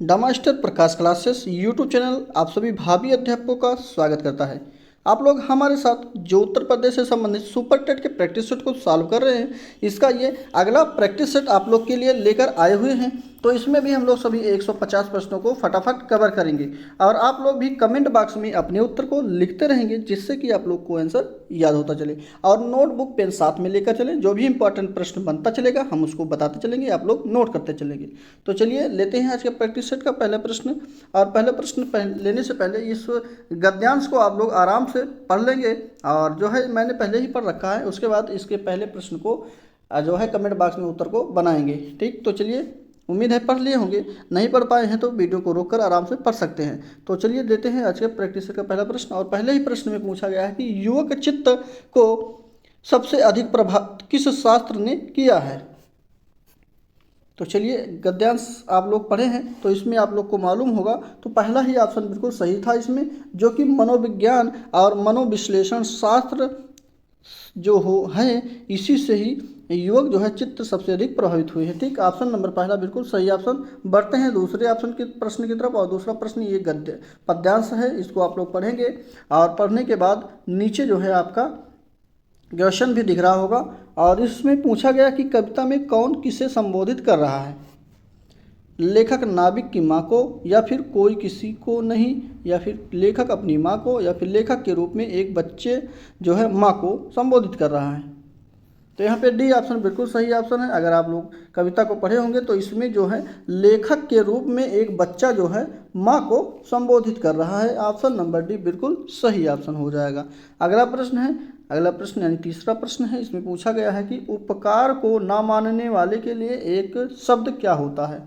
डमास्टर प्रकाश classes YouTube channel आप सभी भावी अध्यापकों का स्वागत करता है। आप लोग हमारे साथ जो उत्तर प्रदेश से संबंधित सुपर टेट के प्रैक्टिस सेट को सॉल्व कर रहे हैं, इसका ये अगला प्रैक्टिस सेट आप लोग के लिए लेकर आए हुए हैं। तो इसमें भी हम लोग सभी 150 प्रश्नों को फटाफट कवर करेंगे और आप लोग भी कमेंट बॉक्स में अपने उत्तर को लिखते रहेंगे, जिससे कि आप लोग को आंसर याद होता चले। और नोटबुक पेन साथ में लेकर चलें, जो भी इंपॉर्टेंट प्रश्न बनता चलेगा हम उसको बताते चलेंगे, आप लोग नोट करते चलेंगे। तो चलिए लेते हैं आज के प्रैक्टिस सेट का पहला प्रश्न। और पहले प्रश्न लेने से पहले इस गद्यांश को आप लोग आराम से पढ़ लेंगे, और जो है मैंने पहले ही पढ़ रखा है। उसके बाद इसके पहले प्रश्न को जो है कमेंट बॉक्स में उत्तर को बनाएंगे। ठीक, तो चलिए, उम्मीद है पढ़ लिए होंगे। नहीं पढ़ पाए हैं तो वीडियो को रोककर आराम से पढ़ सकते हैं। तो चलिए देते हैं आज के प्रैक्टिस सेट का पहला प्रश्न। और पहले ही प्रश्न में पूछा गया है कि युवक चित्त को सबसे अधिक प्रभावित किस शास्त्र ने किया है। तो चलिए, गद्यांश आप लोग पढ़े हैं तो इसमें आप लोग को मालूम होगा। तो पहला ही ऑप्शन बिल्कुल सही था इसमें, जो कि मनोविज्ञान और मनोविश्लेषण शास्त्र जो हो है, इसी से ही युवक जो है चित्त सबसे अधिक प्रभावित हुए हैं। ठीक, ऑप्शन नंबर पहला बिल्कुल सही ऑप्शन। बढ़ते हैं दूसरे ऑप्शन के प्रश्न की तरफ। और दूसरा प्रश्न ये गद्य पद्यांश है, इसको आप लोग पढ़ेंगे और पढ़ने के बाद नीचे जो है आपका क्वेश्चन भी दिख रहा होगा। और इसमें पूछा गया कि कविता में कौन किसे संबोधित कर रहा है। लेखक नाविक की माँ को, या फिर कोई किसी को नहीं, या फिर लेखक अपनी माँ को, या फिर लेखक के रूप में एक बच्चे जो है माँ को संबोधित कर रहा है। तो यहाँ पे डी ऑप्शन बिल्कुल सही ऑप्शन है। अगर आप लोग कविता को पढ़े होंगे तो इसमें जो है लेखक के रूप में एक बच्चा जो है माँ को संबोधित कर रहा है। ऑप्शन नंबर डी बिल्कुल सही ऑप्शन हो जाएगा। अगला प्रश्न है, अगला प्रश्न यानी तीसरा प्रश्न है। इसमें पूछा गया है कि उपकार को ना मानने वाले के लिए एक शब्द क्या होता है।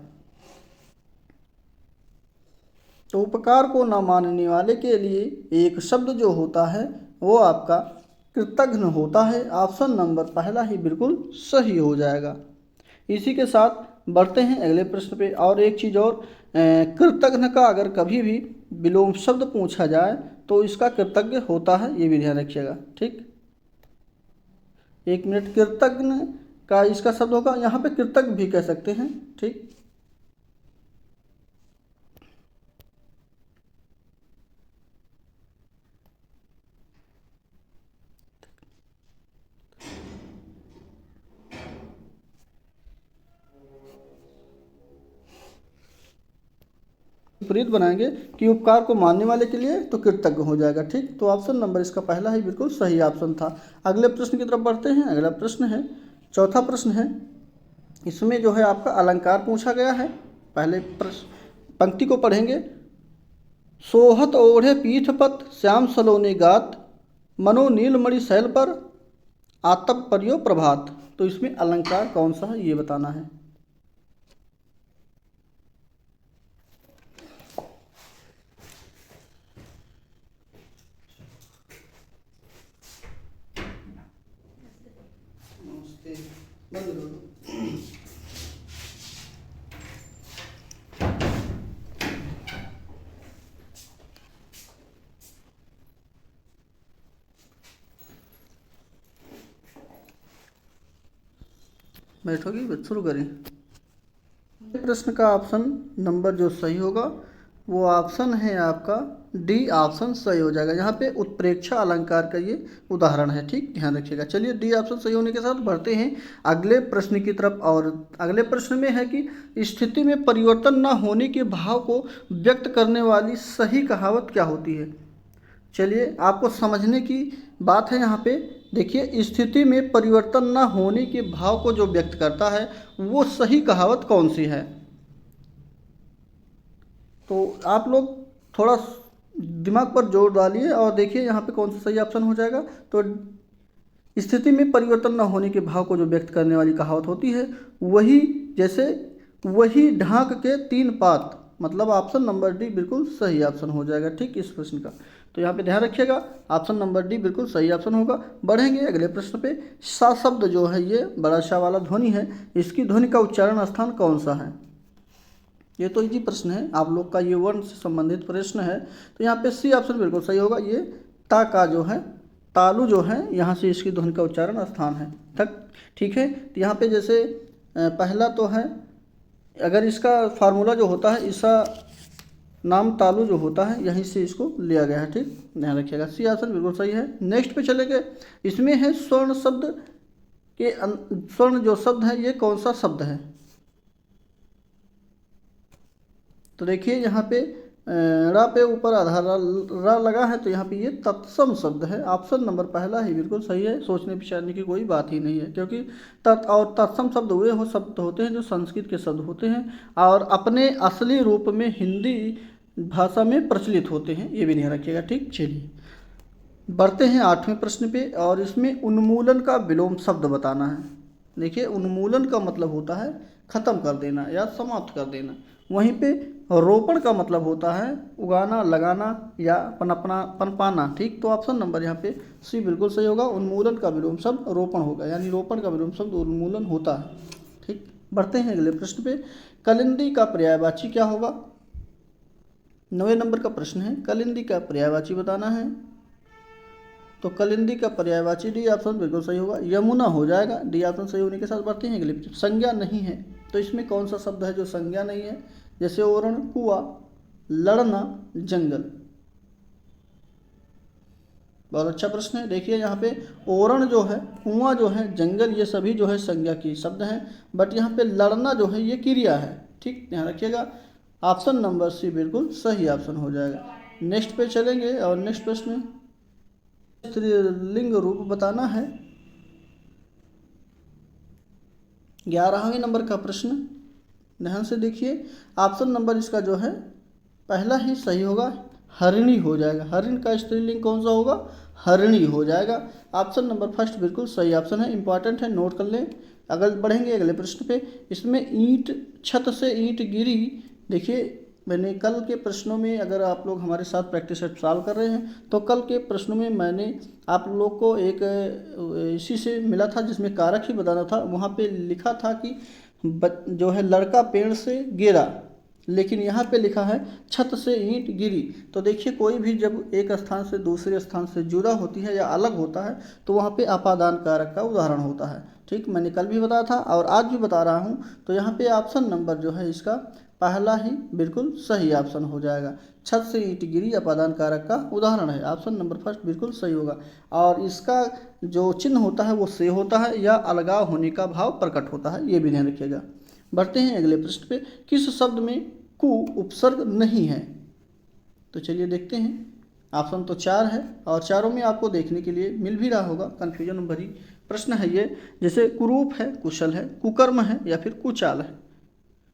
तो उपकार को ना मानने वाले के लिए एक शब्द जो होता है वो आपका कृतघ्न होता है। ऑप्शन नंबर पहला ही बिल्कुल सही हो जाएगा। इसी के साथ बढ़ते हैं अगले प्रश्न पे। और एक चीज़ और, कृतघ्न का अगर कभी भी विलोम शब्द पूछा जाए तो इसका कृतज्ञ होता है, ये भी ध्यान रखिएगा। ठीक, एक मिनट, कृतघ्न का इसका शब्द होगा, यहाँ पे कृतज्ञ भी कह सकते हैं। ठीक, विपरीत बनाएंगे कि उपकार को मानने वाले के लिए तो कृतज्ञ हो जाएगा। ठीक, तो ऑप्शन नंबर इसका पहला ही बिल्कुल सही ऑप्शन था। अगले प्रश्न की तरफ बढ़ते हैं। अगला प्रश्न है, चौथा प्रश्न है। इसमें जो है आपका अलंकार पूछा गया है। पहले प्रश्न पंक्ति को पढ़ेंगे। सोहत ओढ़े पीठ पत श्याम सलोने गात, मनो नीलमणि शैल पर आतप परियो प्रभात। तो इसमें अलंकार कौन सा है ये बताना है। बैठोगी, शुरू करें। प्रश्न का ऑप्शन नंबर जो सही होगा वो ऑप्शन है आपका डी ऑप्शन सही हो जाएगा। यहाँ पे उत्प्रेक्षा अलंकार का ये उदाहरण है। ठीक, ध्यान रखिएगा। चलिए, डी ऑप्शन सही होने के साथ बढ़ते हैं अगले प्रश्न की तरफ। और अगले प्रश्न में है कि स्थिति में परिवर्तन न होने के भाव को व्यक्त करने वाली सही कहावत क्या होती है। चलिए, आपको समझने की बात है यहाँ पे। देखिए, स्थिति में परिवर्तन न होने के भाव को जो व्यक्त करता है वो सही कहावत कौन सी है। तो आप लोग थोड़ा दिमाग पर जोर डालिए और देखिए यहाँ पे कौन सा सही ऑप्शन हो जाएगा। तो स्थिति में परिवर्तन न होने के भाव को जो व्यक्त करने वाली कहावत होती है वही, जैसे वही ढाक के तीन पात, मतलब ऑप्शन नंबर डी बिल्कुल सही ऑप्शन हो जाएगा। ठीक, इस प्रश्न का तो यहाँ पे ध्यान रखिएगा, ऑप्शन नंबर डी बिल्कुल सही ऑप्शन होगा। बढ़ेंगे अगले प्रश्न पे। सा शब्द जो है ये बड़ा सा वाला ध्वनि है, इसकी ध्वनि का उच्चारण स्थान कौन सा है। ये तो इजी प्रश्न है, आप लोग का ये वर्ण से संबंधित प्रश्न है। तो यहाँ पे सी ऑप्शन बिल्कुल सही होगा। ये ता का जो है तालु जो है, यहाँ से इसकी ध्वनि का उच्चारण स्थान है। ठीक है, तो यहाँ पे जैसे पहला तो है अगर इसका फार्मूला जो होता है ईसा नाम तालु जो होता है यहीं से इसको लिया गया है, ठीक, ध्यान रखिएगा। सी आंसर बिल्कुल सही है। नेक्स्ट पे चलेंगे। इसमें है स्वर्ण शब्द के स्वर्ण जो शब्द है ये कौन सा शब्द है? तो देखिए यहाँ पे रा पे ऊपर आधार रा लगा है, तो यहाँ पे ये तत्सम शब्द है। ऑप्शन नंबर पहला ही बिल्कुल सही है। सोचने विचारने की कोई बात ही नहीं है, क्योंकि तत् और तत्सम शब्द वे हो शब्द होते हैं जो संस्कृत के शब्द होते हैं और अपने असली रूप में हिंदी भाषा में प्रचलित होते हैं, ये भी ध्यान रखिएगा, ठीक। चलिए बढ़ते हैं 8वें प्रश्न पे, और इसमें उन्मूलन का विलोम शब्द बताना है। देखिए उन्मूलन का मतलब होता है खत्म कर देना या समाप्त कर देना, वहीं पे रोपण का मतलब होता है उगाना, लगाना या पनपना, पनपाना, ठीक। तो ऑप्शन नंबर यहाँ पे सी बिल्कुल सही होगा। उन्मूलन का विलोम शब्द रोपण होगा, यानी रोपण का विलोम शब्द उन्मूलन होता है, ठीक। बढ़ते हैं अगले प्रश्न पे। कलिंदी का पर्यायवाची क्या होगा? 9वें नंबर का प्रश्न है, कलिंदी का पर्यायवाची बताना है। तो कलिंदी का पर्यायवाची डी ऑप्शन बिल्कुल सही होगा, यमुना हो जाएगा। डी ऑप्शन सही होने के साथ बढ़ते हैं अगले प्रश्न। संज्ञा नहीं है, तो इसमें कौन सा शब्द है जो संज्ञा नहीं है? जैसे ओरण, कुआं, लड़ना, जंगल। बहुत अच्छा प्रश्न है। देखिए यहाँ पे ओरण जो है, कुआं जो है, जंगल, ये सभी जो है संज्ञा की शब्द हैं, बट यहाँ पे लड़ना जो है ये क्रिया है, ठीक, ध्यान रखिएगा। ऑप्शन नंबर सी बिल्कुल सही ऑप्शन हो जाएगा। नेक्स्ट पे चलेंगे और नेक्स्ट प्रश्न स्त्रीलिंग रूप बताना है। 11वें नंबर का प्रश्न, ध्यान से देखिए। ऑप्शन नंबर इसका जो है पहला ही सही होगा, हरिणी हो जाएगा। हरिण का स्त्रीलिंग कौन सा होगा? हरिणी हो जाएगा। ऑप्शन नंबर फर्स्ट बिल्कुल सही ऑप्शन है, इंपॉर्टेंट है, नोट कर लें। अगर बढ़ेंगे अगले प्रश्न पे, इसमें ईंट, छत से ईंट गिरी। देखिए मैंने कल के प्रश्नों में, अगर आप लोग हमारे साथ प्रैक्टिस सेट सॉल्व कर रहे हैं तो कल के प्रश्नों में मैंने आप लोग को एक इसी से मिला था जिसमें कारक ही बताना था। वहाँ पे लिखा था कि जो है लड़का पेड़ से गिरा, लेकिन यहाँ पे लिखा है छत से ईंट गिरी। तो देखिए कोई भी जब एक स्थान से दूसरे स्थान से जुड़ा होती है या अलग होता है तो वहाँ पे अपादान कारक का उदाहरण होता है, ठीक। मैंने कल भी बताया था और आज भी बता रहा हूँ। तो यहाँ पे ऑप्शन नंबर जो है इसका पहला ही बिल्कुल सही ऑप्शन हो जाएगा। छत से ईंट गिरी अपादान कारक का उदाहरण है, ऑप्शन नंबर फर्स्ट बिल्कुल सही होगा। और इसका जो चिन्ह होता है वो से होता है या अलगाव होने का भाव प्रकट होता है, ये भी ध्यान रखिएगा। बढ़ते हैं अगले प्रश्न पे। किस शब्द में कु उपसर्ग नहीं है? तो चलिए देखते हैं। ऑप्शन तो 4 है और चारों में आपको देखने के लिए मिल भी रहा होगा, कन्फ्यूजन भरी प्रश्न है ये। जैसे कुरूप है, कुशल है, कुकर्म है या फिर कुचाल है।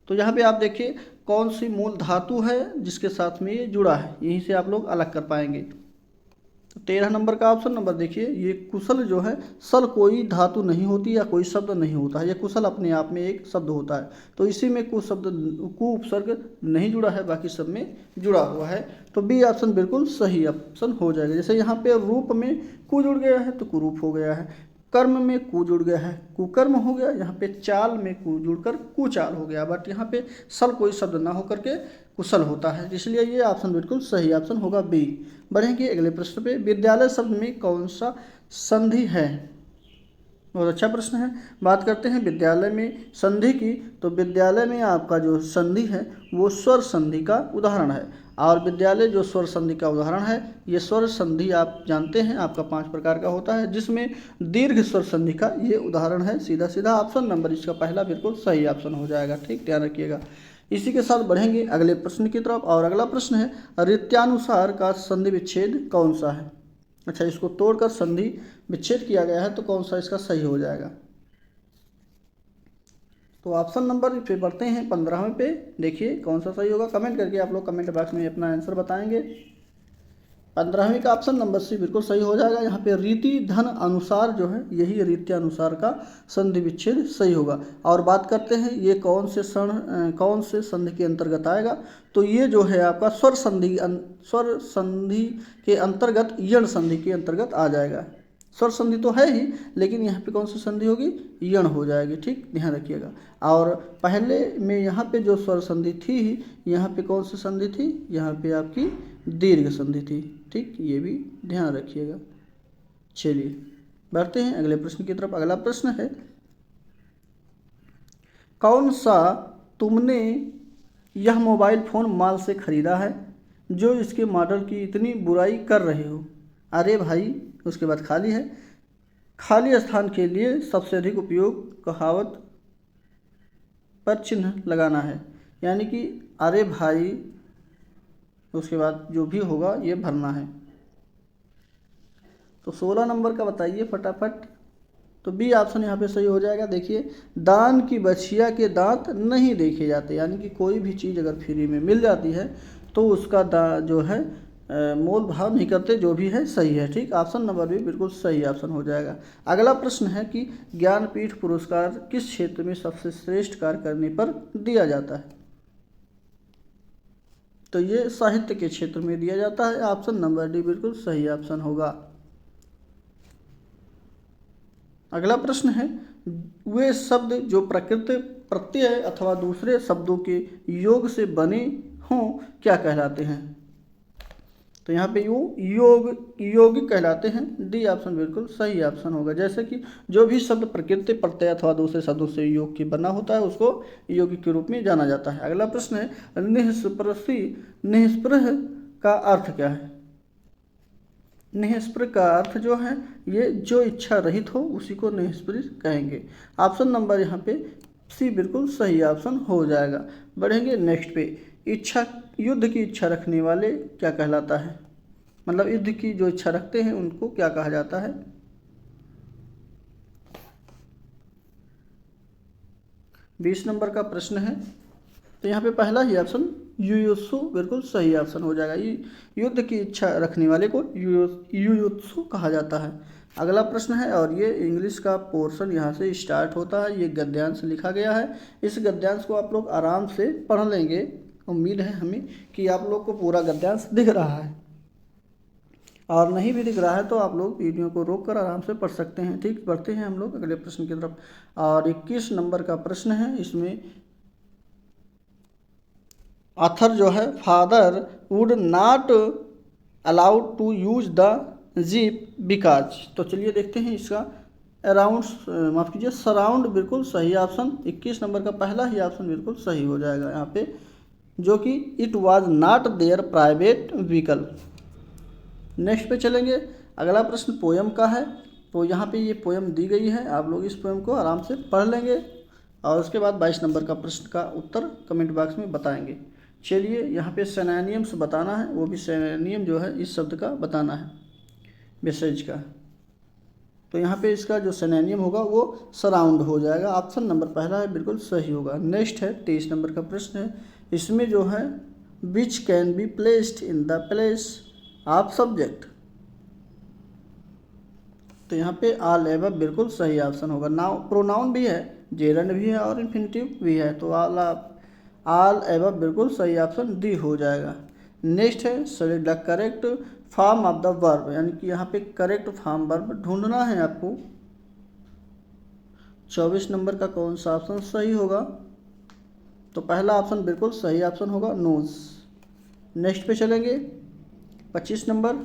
तो यहाँ पे आप देखिए कौन सी मूल धातु है जिसके साथ में ये जुड़ा है, यहीं से आप लोग अलग कर पाएंगे। तो 13 नंबर का ऑप्शन नंबर देखिए, ये कुशल जो है, सल कोई धातु नहीं होती या कोई शब्द नहीं होता है, ये कुशल अपने आप में एक शब्द होता है। तो इसी में कु शब्द, कु उपसर्ग नहीं जुड़ा है, बाकी सब में जुड़ा हुआ है। तो बी ऑप्शन बिल्कुल सही ऑप्शन हो जाएगा। जैसे यहाँ पे रूप में कु जुड़ गया है तो कुरूप हो गया है, कर्म में कु जुड़ गया है कुकर्म हो गया, यहाँ पे चाल में कु जुड़कर कुचाल हो गया, बट यहाँ पे सल कोई शब्द ना होकर के कुशल होता है, इसलिए ये ऑप्शन बिल्कुल सही ऑप्शन होगा बी। बढ़ेंगे अगले प्रश्न पे। विद्यालय शब्द में कौन सा संधि है? बहुत अच्छा प्रश्न है। बात करते हैं विद्यालय में संधि की। तो विद्यालय में आपका जो संधि है वो स्वर संधि का उदाहरण है, और विद्यालय जो स्वर संधि का उदाहरण है, ये स्वर संधि आप जानते हैं आपका 5 प्रकार का होता है, जिसमें दीर्घ स्वर संधि का ये उदाहरण है। सीधा सीधा ऑप्शन नंबर इसका पहला बिल्कुल सही ऑप्शन हो जाएगा, ठीक, ध्यान रखिएगा। इसी के साथ बढ़ेंगे अगले प्रश्न की तरफ, और अगला प्रश्न है रीत्यानुसार का संधि विच्छेद कौन सा है? अच्छा, इसको तोड़कर संधि विच्छेद किया गया है तो कौन सा इसका सही हो जाएगा? तो ऑप्शन नंबर पे बढ़ते हैं 15वें पे। देखिए कौन सा सही होगा, कमेंट करके आप लोग कमेंट बॉक्स में अपना आंसर बताएंगे। 15वें का ऑप्शन नंबर सी बिल्कुल सही हो जाएगा। यहाँ पे रीति धन अनुसार जो है, यही रीत्यानुसार का संधि विच्छेद सही होगा। और बात करते हैं ये कौन से संधि के अंतर्गत आएगा? तो ये जो है आपका स्वर संधि के अंतर्गत यण संधि के अंतर्गत आ जाएगा। स्वर संधि तो है ही, लेकिन यहाँ पे कौन सी संधि होगी? यण हो जाएगी, ठीक, ध्यान रखिएगा। और पहले में यहाँ पे जो स्वर संधि थी, यहाँ पे कौन सी संधि थी? यहाँ पे आपकी दीर्घ संधि थी, ठीक, ये भी ध्यान रखिएगा। चलिए बढ़ते हैं अगले प्रश्न की तरफ। अगला प्रश्न है, कौन सा तुमने यह मोबाइल फ़ोन मॉल से ख़रीदा है जो इसके मॉडल की इतनी बुराई कर रहे हो। अरे भाई, उसके बाद खाली है। खाली स्थान के लिए सबसे अधिक उपयोग कहावत पर चिन्ह लगाना है, यानी कि अरे भाई, उसके बाद जो भी होगा ये भरना है। तो 16 नंबर का बताइए फटाफट। तो बी ऑप्शन यहाँ पे सही हो जाएगा। देखिए, दान की बछिया के दांत नहीं देखे जाते, यानी कि कोई भी चीज़ अगर फ्री में मिल जाती है तो उसका जो है मोल भाव नहीं करते, जो भी है सही है। ठीक, ऑप्शन नंबर भी बिल्कुल सही ऑप्शन हो जाएगा। अगला प्रश्न है कि ज्ञानपीठ पुरस्कार किस क्षेत्र में सबसे श्रेष्ठ कार्य करने पर दिया जाता है। तो ये साहित्य के क्षेत्र में दिया जाता है। ऑप्शन नंबर डी बिल्कुल सही ऑप्शन होगा। अगला प्रश्न है, वे शब्द जो प्रकृति प्रत्यय अथवा दूसरे शब्दों के योग से बने हों क्या कहलाते हैं। तो यहाँ पे योगिक कहलाते हैं। डी ऑप्शन बिल्कुल सही ऑप्शन होगा। जैसे कि जो भी शब्द प्रकृति प्रत्यय अथवा दूसरे शब्दों से योग की बना होता है उसको यौगिक के रूप में जाना जाता है। अगला प्रश्न है, निःस्पृह का अर्थ क्या है। निःस्पृह का अर्थ जो है ये जो इच्छा रहित हो उसी को निःस्पृह कहेंगे। ऑप्शन नंबर यहाँ पे सी बिल्कुल सही ऑप्शन हो जाएगा। बढ़ेंगे नेक्स्ट पे। युद्ध की इच्छा रखने वाले क्या कहलाता है, मतलब युद्ध की जो इच्छा रखते हैं उनको क्या कहा जाता है। 20 नंबर का प्रश्न है। तो यहाँ पे पहला ही ऑप्शन युयुत्सु बिल्कुल सही ऑप्शन हो जाएगा। युद्ध की इच्छा रखने वाले को युयुत्सु कहा जाता है। अगला प्रश्न है, और ये इंग्लिश का पोर्शन यहाँ से स्टार्ट होता है। ये गद्यांश लिखा गया है। इस गद्यांश को आप लोग आराम से पढ़ लेंगे। उम्मीद है हमें कि आप लोग को पूरा गद्यांश दिख रहा है, और नहीं भी दिख रहा है तो आप लोग वीडियो को रोक कर आराम से पढ़ सकते हैं। ठीक, बढ़ते हैं हम लोग अगले प्रश्न की तरफ। और 21 नंबर का प्रश्न है। इसमें ऑथर जो है, father would not allowed to use the jeep because. तो चलिए देखते हैं इसका माफ़ कीजिए, सराउंड बिल्कुल सही ऑप्शन। 21 नंबर का पहला ही ऑप्शन बिल्कुल सही हो जाएगा यहाँ पे, जो कि it was not there private vehicle. Next पे चलेंगे। अगला प्रश्न पोयम का है। तो यहाँ पे ये पोयम दी गई है, आप लोग इस पोयम को आराम से पढ़ लेंगे और उसके बाद 22 नंबर का प्रश्न का उत्तर कमेंट बॉक्स में बताएंगे। चलिए, यहाँ पे सिनोनिम्स बताना है, वो भी सिनोनिम जो है इस शब्द का बताना है, मैसेज का। तो यहाँ पे इसका जो सिनोनिम होगा वो सराउंड हो जाएगा। ऑप्शन नंबर पहला है बिल्कुल सही होगा। नेक्स्ट है 23 नंबर का प्रश्न है। इसमें जो है which can be placed in the place of subject. तो यहाँ पे ऑल एबव बिल्कुल सही ऑप्शन होगा। नाउ प्रोनाउन भी है, जेरंड भी है और इन्फिनिटिव भी है, तो ऑल एबव बिल्कुल सही ऑप्शन डी हो जाएगा। नेक्स्ट है select the correct form of the verb, यानी कि यहाँ पे करेक्ट फॉर्म वर्ब ढूंढना है आपको। 24 नंबर का कौन सा ऑप्शन सही होगा। तो पहला ऑप्शन बिल्कुल सही ऑप्शन होगा, नोज। नेक्स्ट पे चलेंगे 25 नंबर।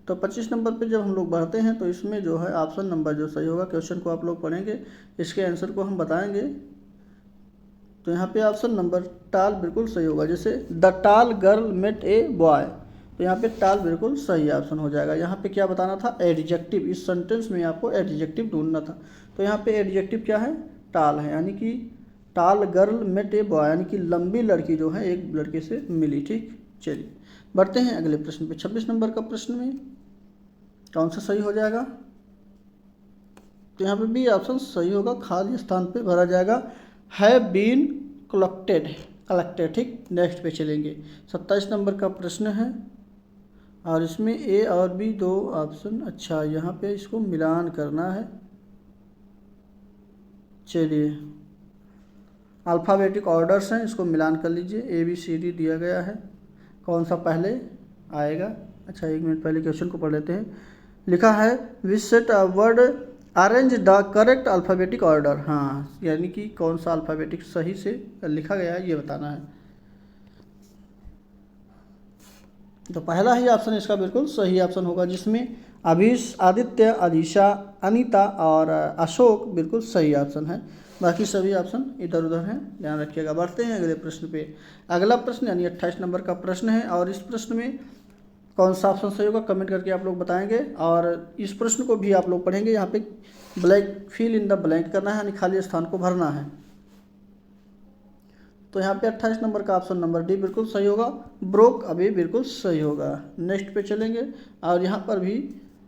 तो 25 नंबर पे जब हम लोग बढ़ते हैं तो इसमें जो है ऑप्शन नंबर जो सही होगा, क्वेश्चन को आप लोग पढ़ेंगे, इसके आंसर को हम बताएंगे। तो यहाँ पे ऑप्शन नंबर टाल बिल्कुल सही होगा। जैसे द टाल गर्ल मेट ए बॉय, तो यहाँ पे टाल बिल्कुल सही ऑप्शन हो जाएगा। यहाँ पे क्या बताना था, एडजेक्टिव। इस सेंटेंस में आपको एडजेक्टिव ढूंढना था। तो यहाँ पे एडजेक्टिव क्या है, टाल है, यानी कि टाल गर्ल मेट ए बॉय, यानी कि लंबी लड़की जो है एक लड़के से मिली। ठीक, चलिए बढ़ते हैं अगले प्रश्न पे। 26 नंबर का प्रश्न में कौन सा सही हो जाएगा। तो यहाँ पे भी ऑप्शन सही होगा, खाली स्थान पे भरा जाएगा, हैव बीन कलेक्टेड। ठीक, नेक्स्ट पे चलेंगे। 27 नंबर का प्रश्न है और इसमें ए और बी दो ऑप्शन, अच्छा यहाँ पे इसको मिलान करना है। चलिए, अल्फ़ाबेटिक ऑर्डर्स हैं, इसको मिलान कर लीजिए। ABCD दिया गया है, कौन सा पहले आएगा। अच्छा, एक मिनट पहले क्वेश्चन को पढ़ लेते हैं। लिखा है which set a word arrange the correct alphabetic order. हाँ, यानी कि कौन सा अल्फ़ाबेटिक सही से लिखा गया है ये बताना है। तो पहला ही ऑप्शन इसका बिल्कुल सही ऑप्शन होगा, जिसमें अभीश, आदित्य, अलीशा, अनीता और अशोक बिल्कुल सही ऑप्शन है। बाकी सभी ऑप्शन इधर उधर हैं, ध्यान रखिएगा। बढ़ते हैं अगले प्रश्न पे। अगला प्रश्न यानी 28 नंबर का प्रश्न है, और इस प्रश्न में कौन सा ऑप्शन सही होगा कमेंट करके आप लोग बताएंगे। और इस प्रश्न को भी आप लोग पढ़ेंगे। यहाँ पे blank fill in the blank करना है, यानी खाली स्थान को भरना है। तो यहाँ पे 28 नंबर का ऑप्शन नंबर डी बिल्कुल सही होगा। ब्रोक अभी बिल्कुल सही होगा। नेक्स्ट पे चलेंगे, और यहाँ पर भी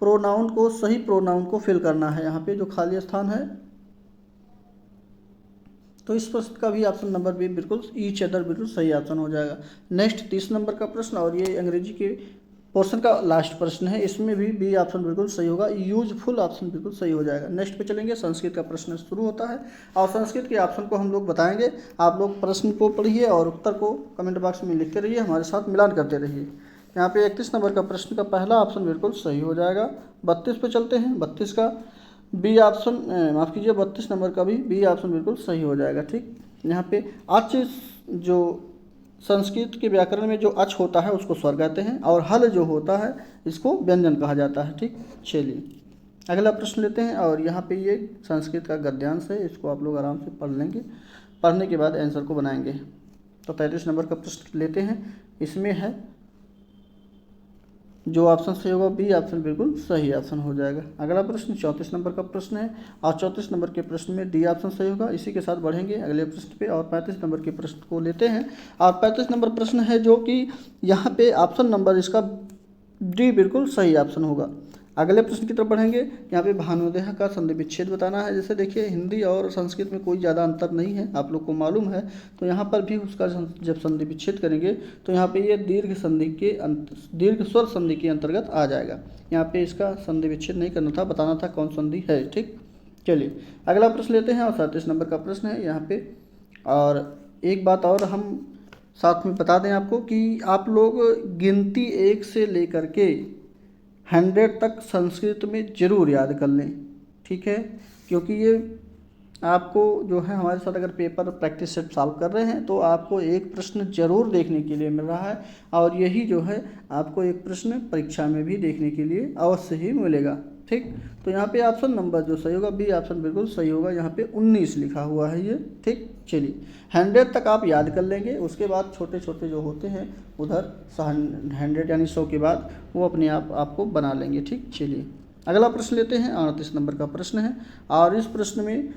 प्रोनाउन को, सही प्रोनाउन को फिल करना है यहाँ पे जो खाली स्थान है। तो इस प्रश्न का भी ऑप्शन नंबर बी बिल्कुल ईच अदर बिल्कुल सही ऑप्शन हो जाएगा। नेक्स्ट 30 नंबर का प्रश्न, और ये अंग्रेजी के पोर्शन का लास्ट प्रश्न है। इसमें भी बी ऑप्शन बिल्कुल सही होगा। यूजफुल ऑप्शन बिल्कुल सही हो जाएगा। नेक्स्ट पे चलेंगे, संस्कृत का प्रश्न शुरू होता है, और संस्कृत के ऑप्शन को हम लोग बताएंगे। आप लोग प्रश्न को पढ़िए और उत्तर को कमेंट बॉक्स में लिखते रहिए, हमारे साथ मिलान करते रहिए। यहाँ पे 31 नंबर का प्रश्न का पहला ऑप्शन बिल्कुल सही हो जाएगा। 32 पे चलते हैं। 32 का बी ऑप्शन, माफ़ कीजिए, 32 नंबर का भी बी ऑप्शन बिल्कुल सही हो जाएगा। ठीक, यहाँ पे अच, जो संस्कृत के व्याकरण में जो अच होता है उसको स्वर कहते हैं, और हल जो होता है इसको व्यंजन कहा जाता है। ठीक, चलिए अगला प्रश्न लेते हैं, और यहाँ पे ये संस्कृत का गद्यांश है, इसको आप लोग आराम से पढ़ लेंगे। पढ़ने के बाद आंसर को बनाएंगे। तो 33 नंबर का प्रश्न लेते हैं। इसमें है जो ऑप्शन सही होगा बी ऑप्शन बिल्कुल सही ऑप्शन हो जाएगा। अगला प्रश्न 34 नंबर का प्रश्न है, और 34 नंबर के प्रश्न में डी ऑप्शन सही होगा। इसी के साथ बढ़ेंगे अगले प्रश्न पे, और 35 नंबर के प्रश्न को लेते हैं। और 35 नंबर प्रश्न है जो कि यहाँ पे ऑप्शन नंबर इसका डी बिल्कुल सही ऑप्शन होगा। अगले प्रश्न की तरफ बढ़ेंगे। यहाँ पे भानुदेह का संधि विच्छेद बताना है। जैसे देखिए, हिंदी और संस्कृत में कोई ज़्यादा अंतर नहीं है, आप लोग को मालूम है। तो यहाँ पर भी उसका जब संधि विच्छेद करेंगे तो यहाँ पे ये दीर्घ स्वर संधि के अंतर्गत आ जाएगा। यहाँ पे इसका संधि विच्छेद नहीं करना था, बताना था कौन संधि है। ठीक, चलिए अगला प्रश्न लेते हैं, और 37 नंबर का प्रश्न है यहाँ पे। और एक बात और हम साथ में बता दें आपको कि आप लोग गिनती 1 से लेकर के 100 तक संस्कृत में ज़रूर याद कर लें। ठीक है, क्योंकि ये आपको जो है हमारे साथ अगर पेपर प्रैक्टिस सेट सॉल्व कर रहे हैं तो आपको एक प्रश्न जरूर देखने के लिए मिल रहा है, और यही जो है आपको एक प्रश्न परीक्षा में भी देखने के लिए अवश्य ही मिलेगा। ठीक, तो यहाँ पे ऑप्शन नंबर जो सही होगा बी ऑप्शन बिल्कुल सही होगा। यहाँ पे 19 लिखा हुआ है ये। ठीक, चलिए 100 तक आप याद कर लेंगे, उसके बाद छोटे छोटे जो होते हैं उधर 100 यानी 100 के बाद वो अपने आप आपको बना लेंगे। ठीक, चलिए अगला प्रश्न लेते हैं। 38 नंबर का प्रश्न है, और इस प्रश्न में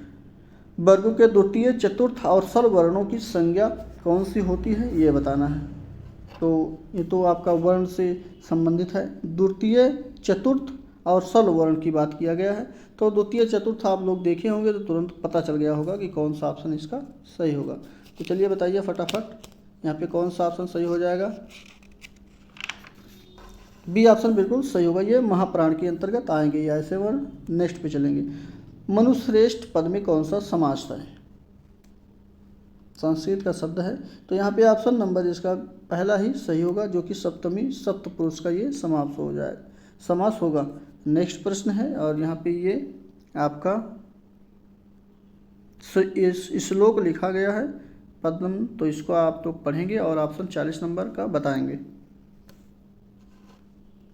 वर्गों के द्वितीय, चतुर्थ और सर्व वर्णों की संज्ञा कौन सी होती है ये बताना है। तो ये तो आपका वर्ण से संबंधित है। द्वितीय, चतुर्थ और सर्व वर्ण की बात किया गया है। तो द्वितीय चतुर्थ आप लोग देखे होंगे तो तुरंत पता चल गया होगा कि कौन सा ऑप्शन इसका सही होगा। तो चलिए बताइए फटाफट, यहाँ पे कौन सा ऑप्शन सही हो जाएगा। बी ऑप्शन बिल्कुल सही होगा। ये महाप्राण के अंतर्गत आएंगे ये ऐसे वर्ण। नेक्स्ट पे चलेंगे। मनुश्रेष्ठ पद में कौन सा समास है। संस्कृत का शब्द है, तो यहाँ पे ऑप्शन नंबर इसका पहला ही सही होगा, जो कि सप्तमी सप्तपुरुष का ये समास होगा। नेक्स्ट प्रश्न है, और यहाँ पे ये आपका श्लोक लिखा गया है पद्म, तो इसको आप तो पढ़ेंगे और ऑप्शन 40 नंबर का बताएंगे।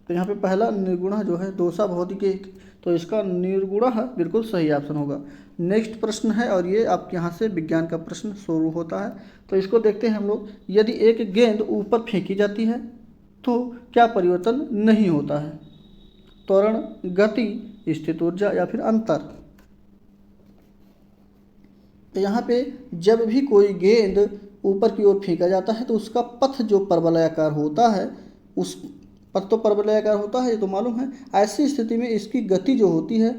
तो यहाँ पे पहला निर्गुणा जो है दोषा भौतिक, तो इसका निर्गुणा है बिल्कुल सही ऑप्शन होगा। नेक्स्ट प्रश्न है, और ये आपके यहाँ से विज्ञान का प्रश्न शुरू होता है। तो इसको देखते हैं हम लोग। यदि एक गेंद ऊपर फेंकी जाती है तो क्या परिवर्तन नहीं होता है। त्वरण, गति, स्थित ऊर्जा या फिर अंतर। तो यहाँ पे जब भी कोई गेंद ऊपर की ओर फेंका जाता है तो उसका पथ जो परवलयाकार होता है, उस पथ तो परवलयाकार होता है, ये तो मालूम है। ऐसी स्थिति में इसकी गति जो होती है,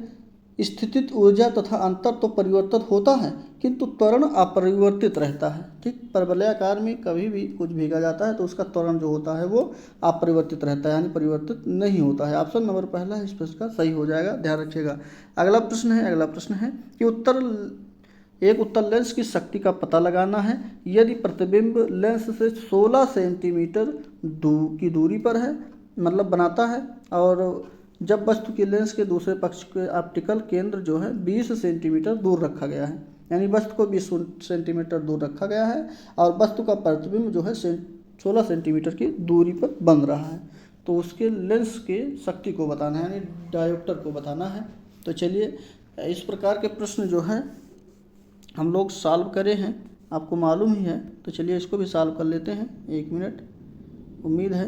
स्थितिज ऊर्जा तथा अंतर तो परिवर्तित होता है, किंतु त्वरण अपरिवर्तित रहता है। ठीक, परवलयाकार में कभी भी कुछ भेजा जाता है तो उसका त्वरण जो होता है वो अपरिवर्तित रहता है, यानी परिवर्तित नहीं होता है। ऑप्शन नंबर पहला इस प्रश्न का सही हो जाएगा, ध्यान रखिएगा। अगला प्रश्न है कि एक उत्तल लेंस की शक्ति का पता लगाना है। यदि प्रतिबिंब लेंस से 16 सेंटीमीटर की दूरी पर है, मतलब बनाता है, और जब वस्तु के लेंस के दूसरे पक्ष के ऑप्टिकल केंद्र जो है 20 सेंटीमीटर दूर रखा गया है, यानी वस्तु को 20 सेंटीमीटर दूर रखा गया है, और वस्तु का प्रतिबिंब जो है 16 सेंटीमीटर की दूरी पर बन रहा है, तो उसके लेंस के शक्ति को बताना है, यानी डायोप्टर को बताना है। तो चलिए इस प्रकार के प्रश्न जो है हम लोग सॉल्व करे हैं, आपको मालूम ही है। तो चलिए इसको भी सॉल्व कर लेते हैं, 1 मिनट। उम्मीद है